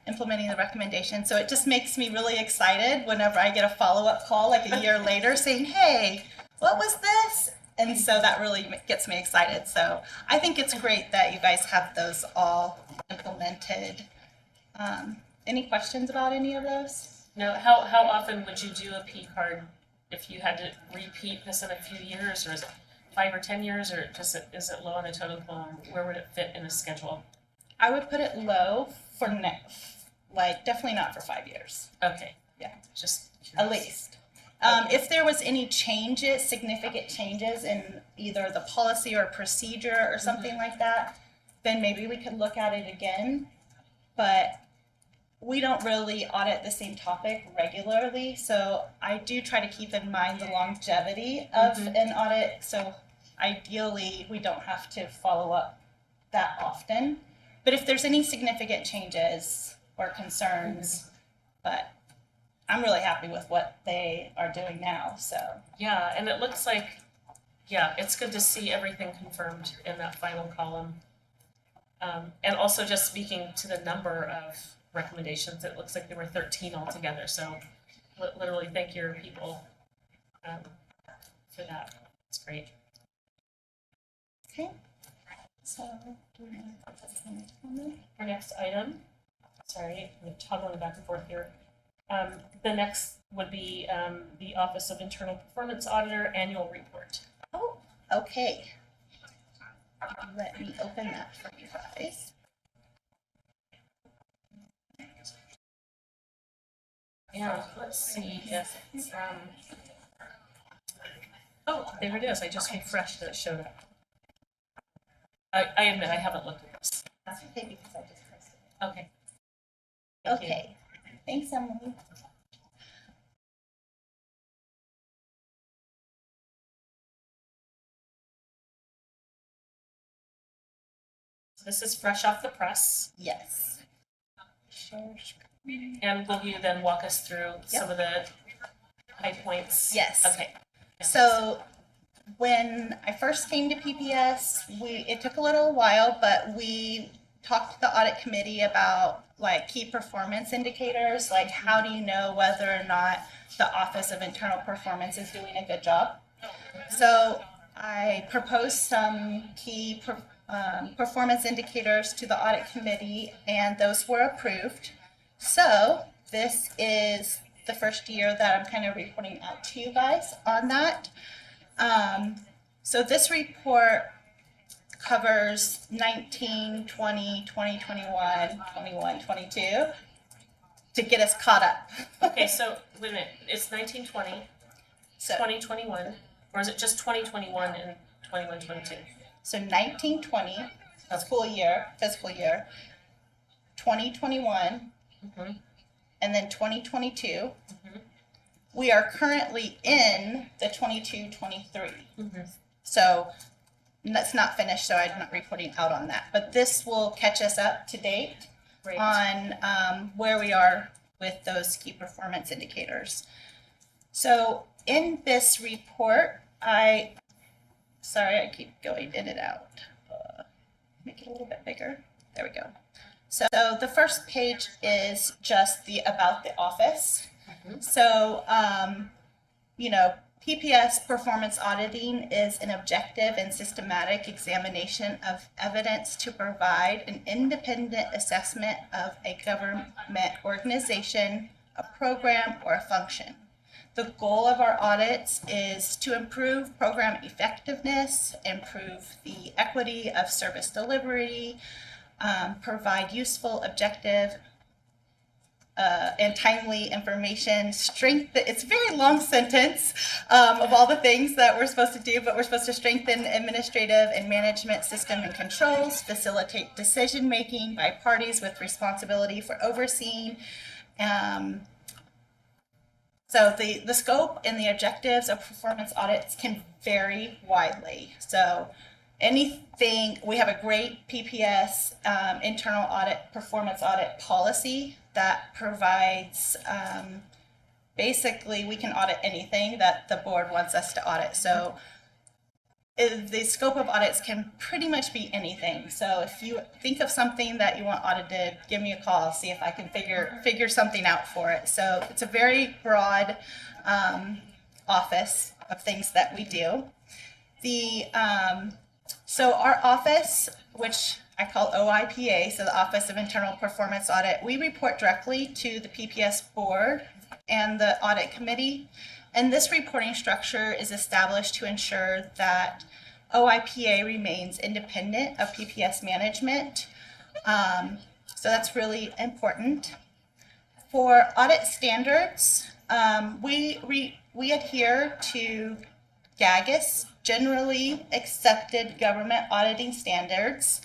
implementing the recommendation. So it just makes me really excited whenever I get a follow-up call like a year later saying, "Hey, what was this?" And so that really gets me excited. So I think it's great that you guys have those all implemented. Any questions about any of those? Now, how often would you do a P card if you had to repeat this in a few years, or is it 5 or 10 years, or is it low on a total column? Where would it fit in a schedule? I would put it low for definitely not for 5 years, Okay. Yeah. Just at curious. least. If there was any significant changes in either the policy or procedure or something like that, then maybe we could look at it again. But we don't really audit the same topic regularly, so I do try to keep in mind the longevity of an audit. So ideally, we don't have to follow up that often. But if there's any significant changes or concerns, but I'm really happy with what they are doing now, so. Yeah, and it looks like, it's good to see everything confirmed in that final column. And also just speaking to the number of recommendations, it looks like there were 13 altogether, so literally thank your people for that. It's great. Okay. So, do we want to put this in the comment? Our next item, sorry, I'm toggling back and forth here. The next would be the Office of Internal Performance Auditor Annual Report. Oh, okay. Let me open that for you guys. Yeah, let's see if oh, there it is. I just refreshed and it showed up. I admit I haven't looked at this. That's okay because I just pressed Okay. it. Thank you. Okay. Thanks, Emily. This is fresh off the press. Yes. Share screen. And will you then walk us through some of the high points? Yes. Okay. So when I first came to PPS, it took a little while, but we talked to the audit committee about key performance indicators, like how do you know whether or not the Office of Internal Performance is doing a good job. So I proposed some key performance indicators to the audit committee, and those were approved. So this is the first year that I'm kind of reporting out to you guys on that. So this report covers 19, 20, 20, 21, 21, 22 to get us caught up. Okay, so wait a minute, it's 1920, So, 2021, or is it just 2021 and 21, 22? so 19, 20, fiscal year, 2021, Mhm. and then 2022. Mhm. We are currently in the 22, 23. Mhm. So that's not finished, so I'm not reporting out on that. But this will catch us up to date Great. on where we are with those key performance indicators. So in this report, sorry, I keep going in and out. Make it a little bit bigger. There we go. So the first page is just the about the office. So, PPS performance auditing is an objective and systematic examination of evidence to provide an independent assessment of a government organization, a program, or a function. The goal of our audits is to improve program effectiveness, improve the equity of service delivery, provide useful, objective, and timely information, it's a very long sentence of all the things that we're supposed to do, but we're supposed to strengthen administrative and management system and controls, facilitate decision-making by parties with responsibility for overseeing. So the scope and the objectives of performance audits can vary widely. So we have a great PPS internal audit, performance audit policy that provides, basically we can audit anything that the board wants us to audit. So the scope of audits can pretty much be anything. So if you think of something that you want audited, give me a call, see if I can figure something out for it. So it's a very broad office of things that we do. So our office, which I call OIPA, so the Office of Internal Performance Audit, we report directly to the PPS board and the audit committee. And this reporting structure is established to ensure that OIPA remains independent of PPS management. So that's really important. For audit standards, we adhere to GAGAS, Generally Accepted Government Auditing Standards,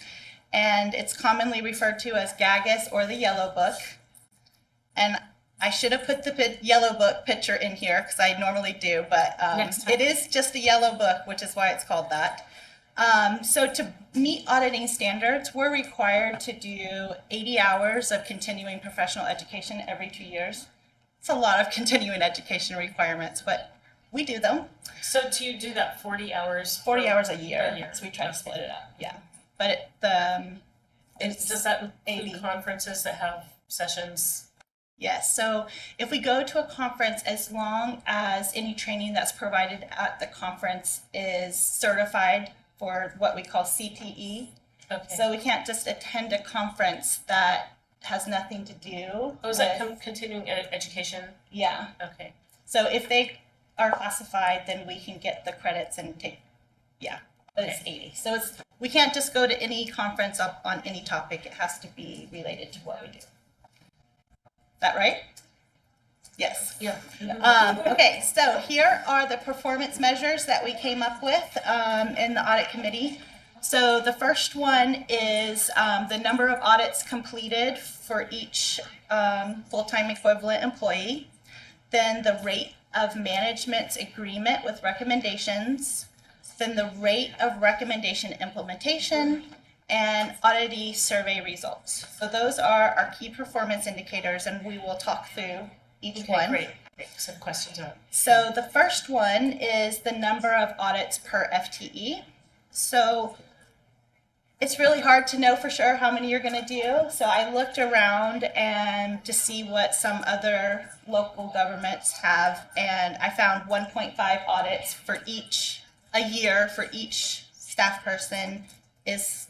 and it's commonly referred to as GAGAS or the Yellow Book. And I should have put the Yellow Book picture in here because I normally do, but it is just a yellow book, which is why it's called that. So to meet auditing standards, we're required to do 80 hours of continuing professional education every 2 years. It's a lot of continuing education requirements, but we do them. So do you do that 40 hours? 40 hours a year. So we try to split it up, yeah. But Does that include 80. conferences that have sessions? Yes, so if we go to a conference, as long as any training that's provided at the conference is certified for what we call CPE. Okay. So we can't just attend a conference that has nothing to do. Oh, is that continuing education? Yeah. Okay. So if they are classified, then we can get the credits and take, but it's 80. So we can't just go to any conference up on any topic. It has to be related to what we do. Is that right? Yes. Yeah. Okay, so here are the performance measures that we came up with in the audit committee. So the first one is the number of audits completed for each full-time equivalent employee. Then the rate of management's agreement with recommendations. Then the rate of recommendation implementation, and auditee survey results. So those are our key performance indicators, and we will talk through each one. Great. Some questions on. So the first one is the number of audits per FTE. So it's really hard to know for sure how many you're going to do. So I looked around and to see what some other local governments have, and I found 1.5 audits for a year for each staff person is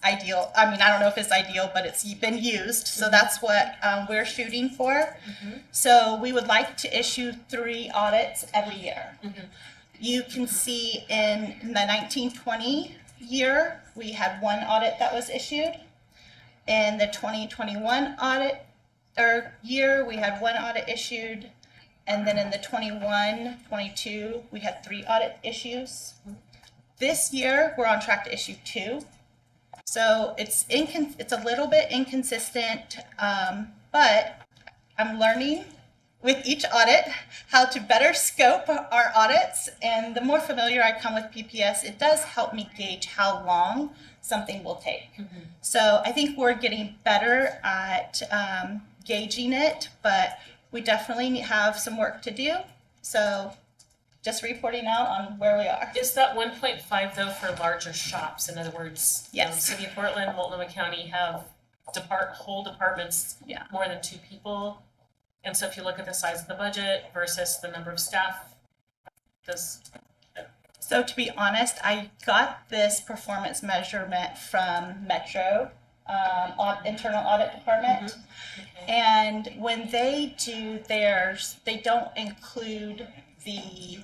ideal. I mean, I don't know if it's ideal, but it's been used. So that's what we're shooting for. So we would like to issue 3 audits every year. You can see in the 1920 year, we had 1 audit that was issued. In the 2021 audit or year, we had 1 audit issued. And then in the 21-22, we had 3 audit issues. This year, we're on track to issue 2. So it's a little bit inconsistent, but I'm learning with each audit how to better scope our audits. And the more familiar I come with PPS, it does help me gauge how long something will take. So I think we're getting better at gauging it, but we definitely have some work to do. So just reporting out on where we are. Is that 1.5 though for larger shops? In other words, Yes. City of Portland, Multnomah County have whole departments, Yeah. more than 2 people. And so if you look at the size of the budget versus the number of staff, So to be honest, I got this performance measurement from Metro, internal audit department. And when they do theirs, they don't include the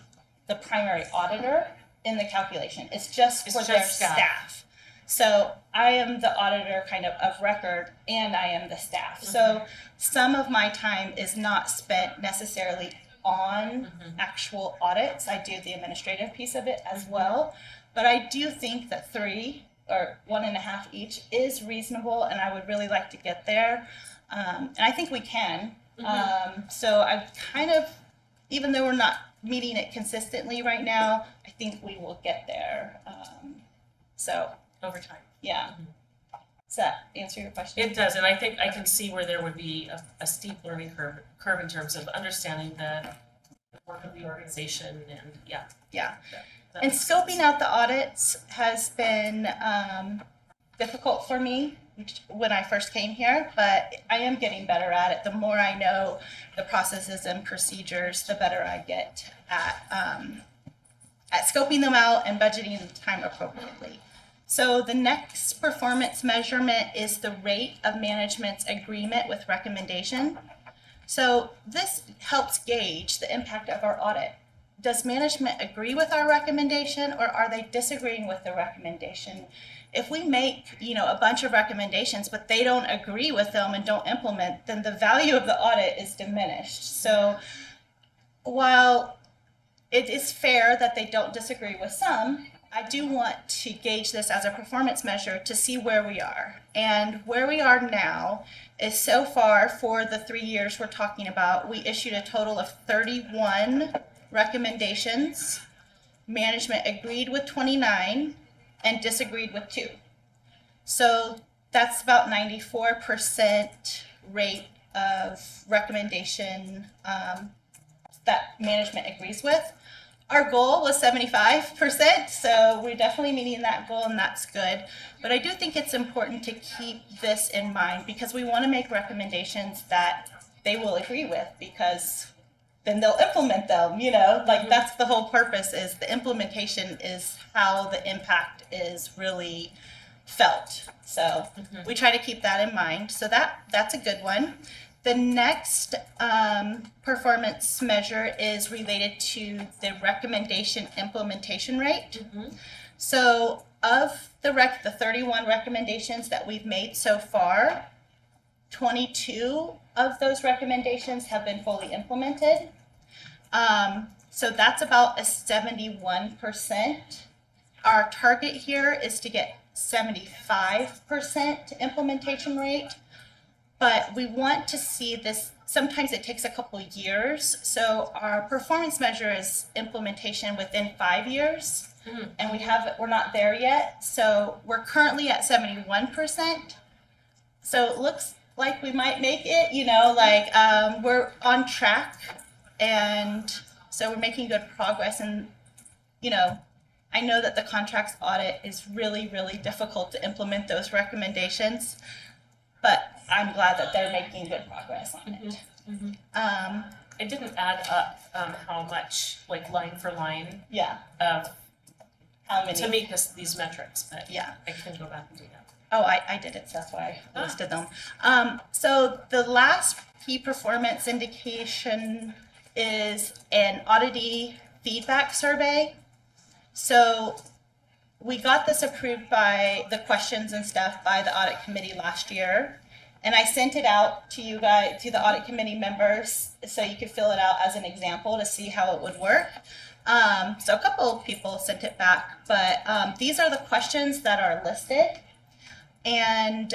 primary auditor in the calculation. It's just It's for just their staff. staff. So I am the auditor kind of record, and I am the staff. So some of my time is not spent necessarily on actual audits. I do the administrative piece of it as well. But I do think that 3 or 1.5 each is reasonable, and I would really like to get there. And I think we can. So I kind of, even though we're not meeting it consistently right now, I think we will get there. So over time. yeah. Does that answer your question? It does, and I think I can see where there would be a steep learning curve in terms of understanding the work of the organization and Yeah. that And makes scoping sense. out the audits has been difficult for me when I first came here, but I am getting better at it. The more I know the processes and procedures, the better I get at scoping them out and budgeting the time appropriately. So the next performance measurement is the rate of management's agreement with recommendation. So this helps gauge the impact of our audit. Does management agree with our recommendation, or are they disagreeing with the recommendation? If we make, a bunch of recommendations, but they don't agree with them and don't implement, then the value of the audit is diminished. So while it is fair that they don't disagree with some, I do want to gauge this as a performance measure to see where we are. And where we are now is, so far for the 3 years we're talking about, we issued a total of 31 recommendations. Management agreed with 29 and disagreed with 2. So that's about 94% rate of recommendation that management agrees with. Our goal was 75%, so we're definitely meeting that goal, and that's good. But I do think it's important to keep this in mind, because we want to make recommendations that they will agree with, because then they'll implement them, that's the whole purpose, is the implementation is how the impact is really felt. So we try to keep that in mind. So that's a good one. The next performance measure is related to the recommendation implementation rate. So of the 31 recommendations that we've made so far, 22 of those recommendations have been fully implemented. So that's about a 71%. Our target here is to get 75% implementation rate. But we want to see this, sometimes it takes a couple years. So our performance measure is implementation within 5 years. And we're not there yet. So we're currently at 71%. So it looks like we might make it, we're on track. And so we're making good progress. And, I know that the contracts audit is really, really difficult to implement those recommendations. But I'm glad that they're making good progress on it. It didn't add up how much, line for line, Yeah. of How many? to meet these metrics, but Yeah. I can go back and do that. Oh, I did it, so that's why I listed them. So the last key performance indication is an auditee feedback survey. So we got this approved by the questions and stuff by the audit committee last year. And I sent it out to you guys, to the audit committee members, so you could fill it out as an example to see how it would work. So a couple of people sent it back, but these are the questions that are listed. And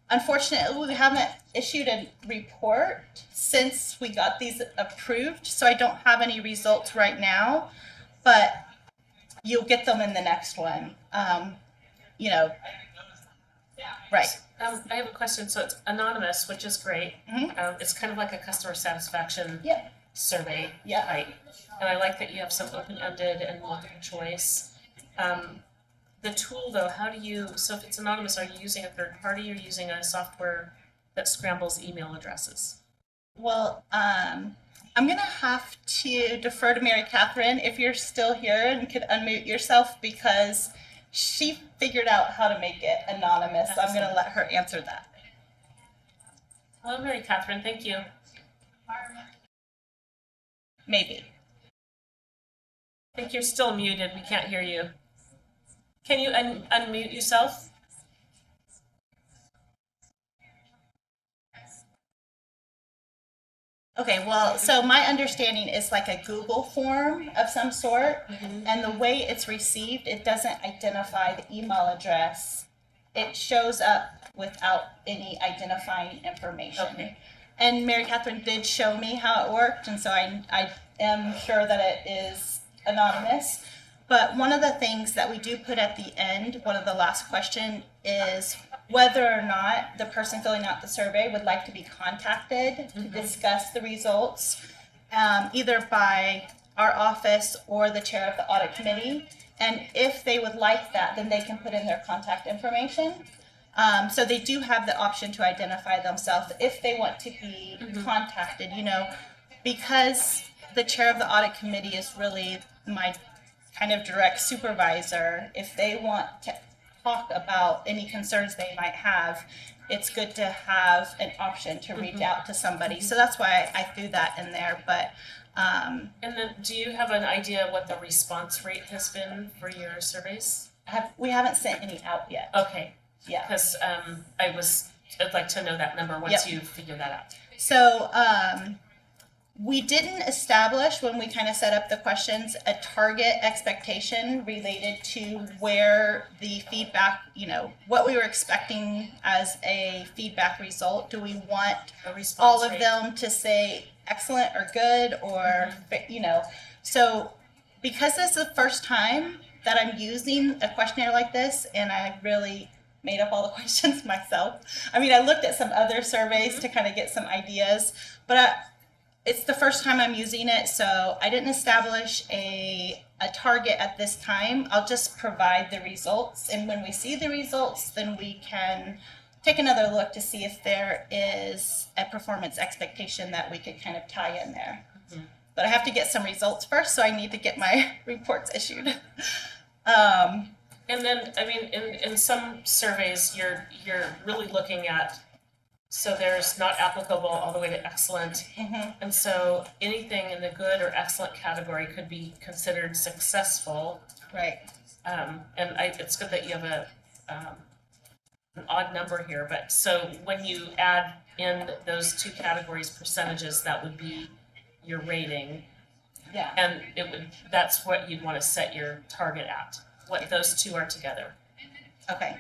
unfortunately, we haven't issued a report since we got these approved, so I don't have any results right now, but you'll get them in the next one. You know, right. I have a question. So it's anonymous, which is great. It's kind of like a customer satisfaction Yep. survey Yep. type. And I like that you have some open-ended and multiple choice. The tool though, how do you, so if it's anonymous, are you using a third party or using a software that scrambles email addresses? Well, I'm gonna have to defer to Mary Catherine if you're still here and could unmute yourself, because she figured out how to make it anonymous. So I'm gonna let her answer that. Hello, Mary Catherine, thank you. Maybe. I think you're still muted, we can't hear you. Can you unmute yourself? Okay, well, so my understanding is like a Google form of some sort, and the way it's received, it doesn't identify the email address. It shows up without any identifying information. Okay. And Mary Catherine did show me how it worked, and so I am sure that it is anonymous. But one of the things that we do put at the end, one of the last question, is whether or not the person filling out the survey would like to be contacted to discuss the results, either by our office or the chair of the audit committee. And if they would like that, then they can put in their contact information. So they do have the option to identify themselves if they want to be contacted, you know, because the chair of the audit committee is really my kind of direct supervisor. If they want to talk about any concerns they might have, it's good to have an option to reach out to somebody. So that's why I threw that in there. But And then do you have an idea what the response rate has been for your surveys? we haven't sent any out yet. Okay, Yeah. because I'd like to know that number once you figure that out. So we didn't establish, when we kind of set up the questions, a target expectation related to where the feedback, you know, what we were expecting as a feedback result. Do we want A response all of rate. them to say excellent or good, or, you know? So because this is the first time that I'm using a questionnaire like this, and I really made up all the questions myself. I mean, I looked at some other surveys to kind of get some ideas, but it's the first time I'm using it, so I didn't establish a target at this time. I'll just provide the results, and when we see the results, then we can take another look to see if there is a performance expectation that we could kind of tie in there. But I have to get some results first, so I need to get my reports issued. And then, I mean, in some surveys, you're really looking at, so there's not applicable all the way to excellent. And so anything in the good or excellent category could be considered successful. Right. It's good that you have an odd number here, but so when you add in those two categories percentages, that would be your rating. Yeah. And that's what you'd want to set your target at, what those two are together. Okay.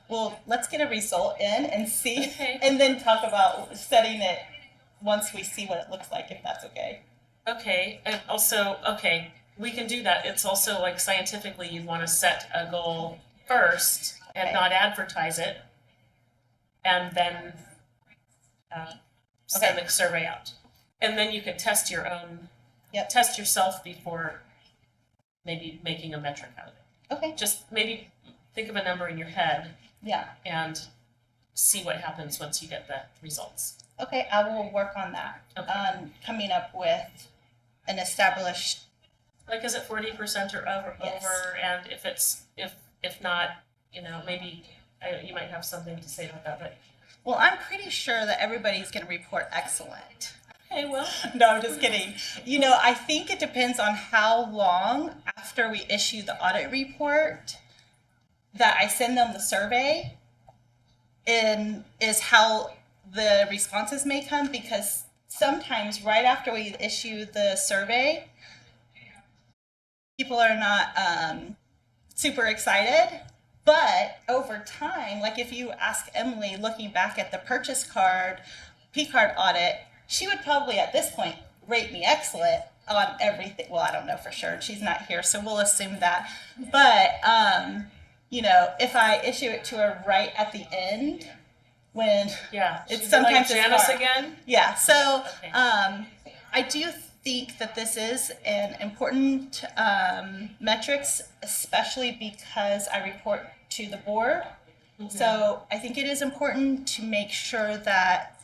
Well, let's get a result in and see, Okay. and then talk about setting it once we see what it looks like, if that's okay. Okay, and also, okay, we can do that. It's also like scientifically, you want to set a goal first and Okay. not advertise it, and then send the survey out. And then you could test your own, Yep. test yourself before maybe making a metric out of it. Okay. Just maybe think of a number in your head Yeah. and see what happens once you get the results. Okay, I will work on that. Okay. Coming up with an established. Like, is it 40% or over? Yes. And if not, you know, maybe you might have something to say about that, but, Well, I'm pretty sure that everybody's going to report excellent. hey, well, No, I'm just kidding. You know, I think it depends on how long after we issue the audit report that I send them the survey, and is how the responses may come, because sometimes right after we issue the survey, people are not super excited. But over time, like if you ask Emily, looking back at the purchase card, P-card audit, she would probably at this point rate me excellent on everything. Well, I don't know for sure. She's not here, so we'll assume that. But, you know, if I issue it to her right at the end, when yeah. It's She'd be sometimes like it's Janice hard. again? yeah, so Okay. I do think that this is an important metrics, especially because I report to the board. So I think it is important to make sure that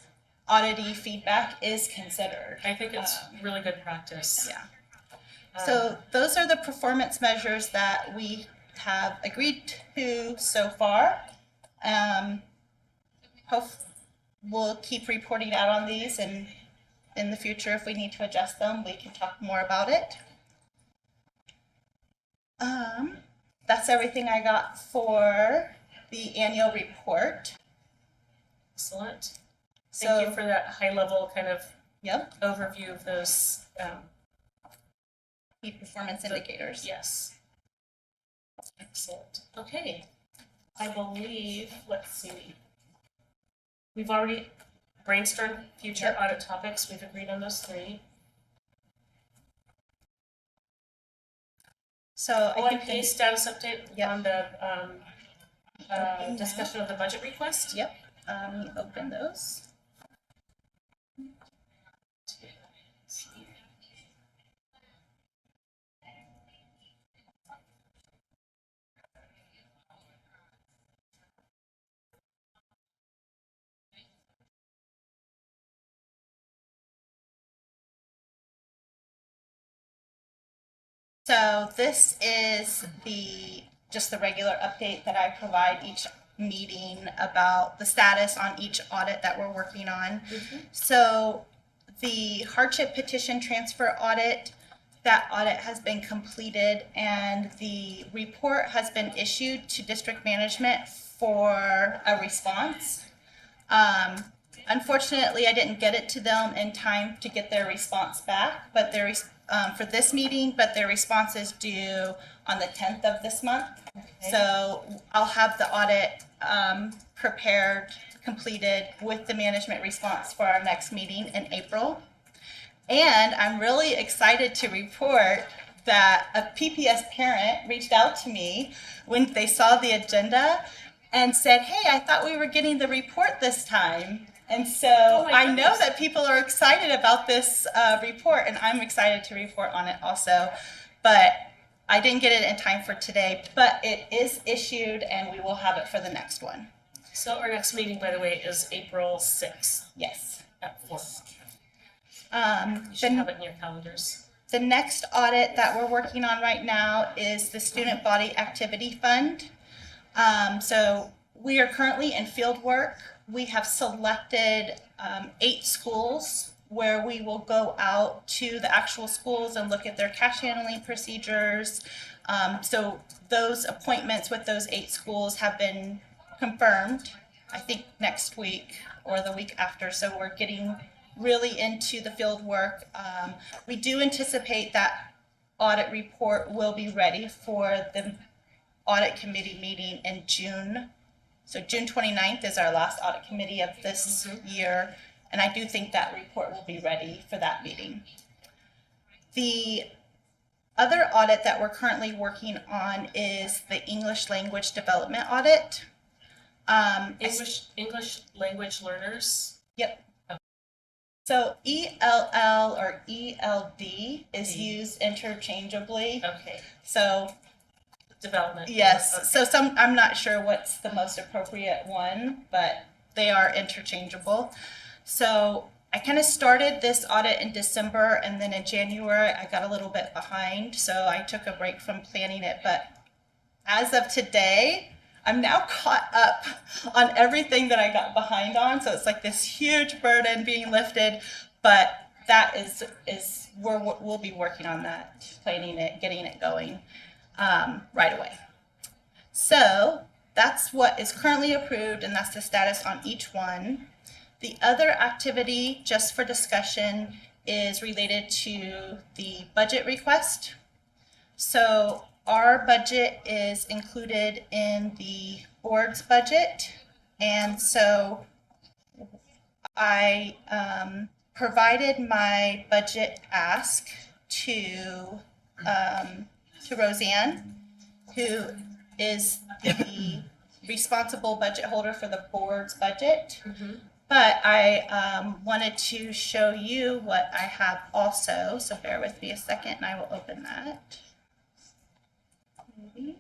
auditee feedback is considered. I think it's really good practice. Yeah. So those are the performance measures that we have agreed to so far. Hope we'll keep reporting out on these, and in the future, if we need to adjust them, we can talk more about it. That's everything I got for the annual report. Excellent. So, Thank you for that high-level kind of yep, overview of those, key performance indicators. yes. Excellent. Okay. I believe, let's see. We've already brainstormed future Yep. audit topics. We've agreed on those 3. So I OIP can, status update Yep. on the Open discussion of the budget request. yep, open those. So this is just the regular update that I provide each meeting about the status on each audit that we're working on. So the hardship petition transfer audit, that audit has been completed, and the report has been issued to district management for a response. Unfortunately, I didn't get it to them in time to get their response back, but for this meeting, but their response is due on the 10th of this month. So I'll have the audit prepared, completed with the management response for our next meeting in April. And I'm really excited to report that a PPS parent reached out to me when they saw the agenda and said, hey, I thought we were getting the report this time. And so my I know goodness. that people are excited about this report, and I'm excited to report on it also. But I didn't get it in time for today, but it is issued, and we will have it for the next one. So our next meeting, by the way, is April 6th Yes. at 4. You should have it in your calendars. The next audit that we're working on right now is the Student Body Activity Fund. So we are currently in field work. We have selected 8 schools where we will go out to the actual schools and look at their cash handling procedures. So those appointments with those 8 schools have been confirmed, I think next week or the week after. So we're getting really into the field work. We do anticipate that audit report will be ready for the audit committee meeting in June. So June 29th is our last audit committee of this year, and I do think that report will be ready for that meeting. The other audit that we're currently working on is the English language development audit. English language learners. Yep. So ELL or ELD is used interchangeably. Okay. So Development. yes, Okay. so I'm not sure what's the most appropriate one, but they are interchangeable. So I kind of started this audit in December, and then in January I got a little bit behind, so I took a break from planning it. But as of today, I'm now caught up on everything that I got behind on. So it's like this huge burden being lifted, but that is we'll be working on that, planning it, getting it going right away. So that's what is currently approved, and that's the status on each one. The other activity, just for discussion, is related to the budget request. So our budget is included in the board's budget, and so I provided my budget ask to Roseanne, who is the responsible budget holder for the board's budget. But I wanted to show you what I have also, so bear with me a second and I will open that. Maybe.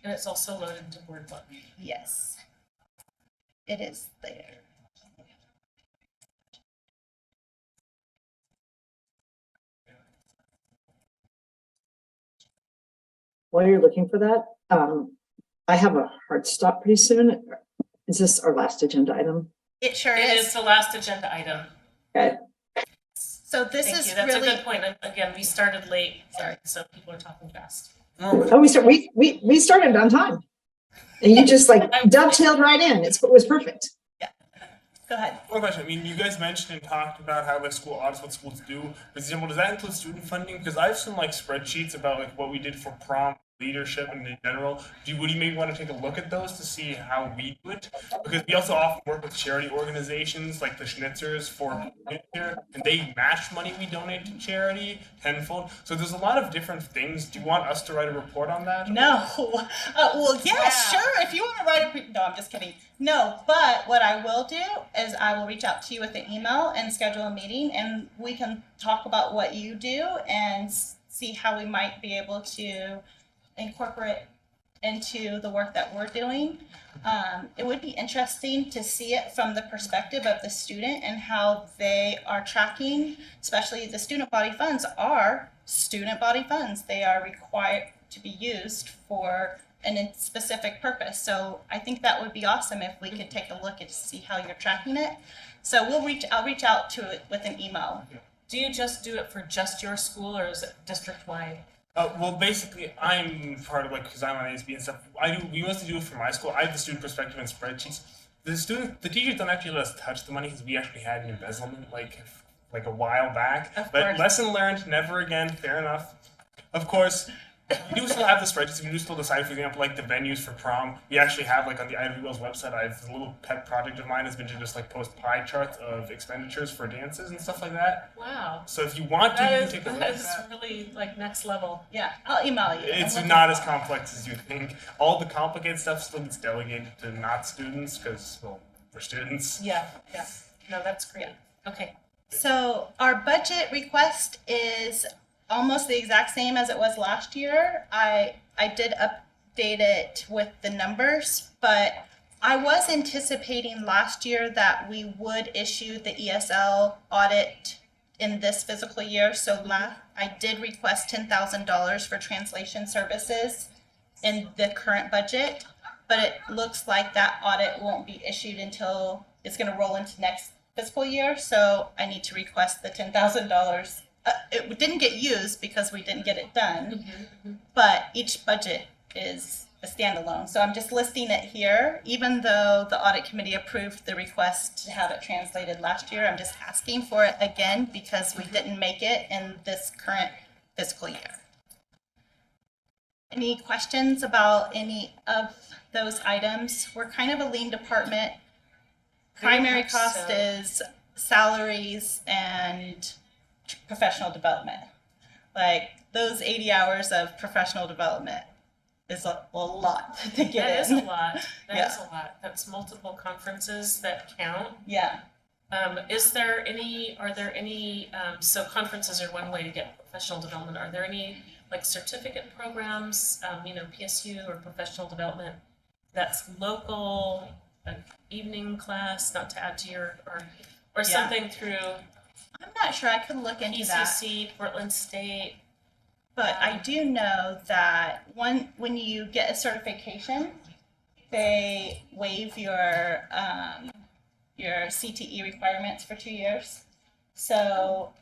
And it's also loaded to Board Book. Yes, it is there. While you're looking for that, I have a hard stop pretty soon. Is this our last agenda item? It sure It is. is the last agenda item. Okay. So this Thank is you. That's really a good point. Again, we started late, sorry, so people are talking fast. Oh, we started on time. And you just like dovetailed right in. It was perfect. Go ahead. One question. I mean, you guys mentioned and talked about how like school audits, what schools do. For example, does that include student funding? Because I have some like spreadsheets about like what we did for prom leadership and in general. Would you maybe want to take a look at those to see how we do it? Because we also often work with charity organizations like the Schnitzers for here, and they match money we donate to charity tenfold. So there's a lot of different things. Do you want us to write a report on that? No. Well, yeah, sure. If you want to write a no, I'm just kidding. No, but what I will do is I will reach out to you with an email and schedule a meeting, and we can talk about what you do and see how we might be able to incorporate into the work that we're doing. It would be interesting to see it from the perspective of the student and how they are tracking, especially the student body funds are student body funds. They are required to be used for a specific purpose. So I think that would be awesome if we could take a look and see how you're tracking it. So I'll reach out to it with an email. Do you just do it for just your school or is it district-wide? Well, basically, I'm part of because I'm on ASB and stuff. We mostly do it for my school. I have the student perspective and spreadsheets. The teachers don't actually let us touch the money because we actually had an embezzlement like a while back. But lesson learned, never again. Fair enough. Of course, we do still have the spreadsheets. We do still decide, for example, like the venues for prom. We actually have on the Ivy Wheels website. A little pet project of mine has been to just post pie charts of expenditures for dances and stuff like that. Wow. So if you want to, you can take a look That at is that. really next level. Yeah, I'll email you. It's not as complex as you think. All the complicated stuff still gets delegated to not students because, well, we're students. Yeah. No, that's great. Okay. So our budget request is almost the exact same as it was last year. I did update it with the numbers, but I was anticipating last year that we would issue the ESL audit in this fiscal year. So I did request $10,000 for translation services in the current budget, but it looks like that audit won't be issued until it's going to roll into next fiscal year. So I need to request the $10,000. It didn't get used because we didn't get it done, but each budget is a standalone. So I'm just listing it here, even though the audit committee approved the request to have it translated last year. I'm just asking for it again because we didn't make it in this current fiscal year. Any questions about any of those items? We're kind of a lean department. Primary cost is salaries and professional development. Like those 80 hours of professional development is a lot to get That is in. a lot. That is Yeah. a lot. That's multiple conferences that count. Yeah. Are there any, so conferences are one way to get professional development. Are there any certificate programs, PSU or professional development that's local, an evening class, not to add to or something through I'm not sure, I could look into that. PCC, Portland State. But I do know that when you get a certification, they waive your CTE requirements for 2 years. So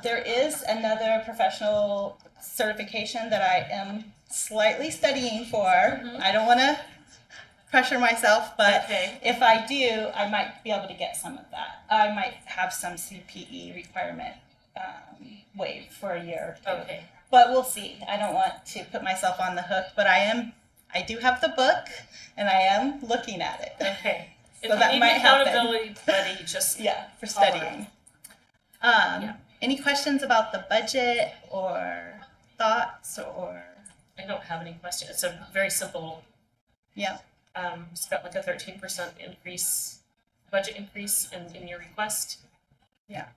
there is another professional certification that I am slightly studying for. I don't want to pressure myself, but Okay. if I do, I might be able to get some of that. I might have some CPE requirement waived for a year or two. Okay. But we'll see. I don't want to put myself on the hook, but I do have the book and I am looking at it. Okay. If So you that need might an happen. accountability buddy, just Yeah, for All right. studying. Yeah. Any questions about the budget or thoughts or, I don't have any questions. It's a very simple. yeah, It's got like a 13% increase, budget increase in your request. Yeah.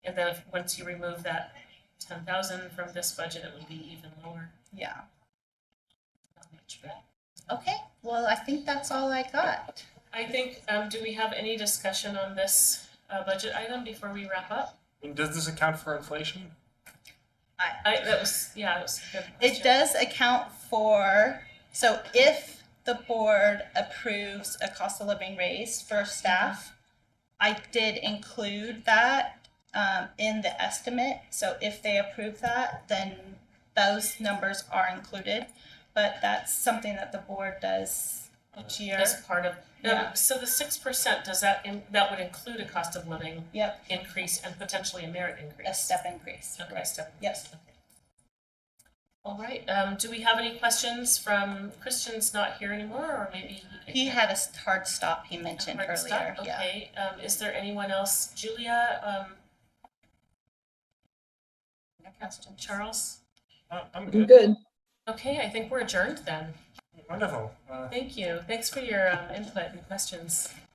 And then once you remove that 10,000 from this budget, it would be even lower. yeah. Not much, but Okay, well, I think that's all I got. I think, do we have any discussion on this budget item before we wrap up? And does this account for inflation? That was a good It question. does account for, so if the board approves a cost of living raise for staff, I did include that in the estimate. So if they approve that, then those numbers are included. But that's something that the board does each year. As part of, Yeah. so the 6%, does that would include a cost of living Yep, increase and potentially a merit increase? a step increase. Okay, step. Yes. All right, do we have any questions from Christian's not here anymore, or maybe? He had a hard stop he mentioned Hard earlier, stop? yeah. Okay, is there anyone else? Julia, Charles? I'm I'm good. good. Okay, I think we're adjourned then. Wonderful. Thank you. Thanks for your input and questions.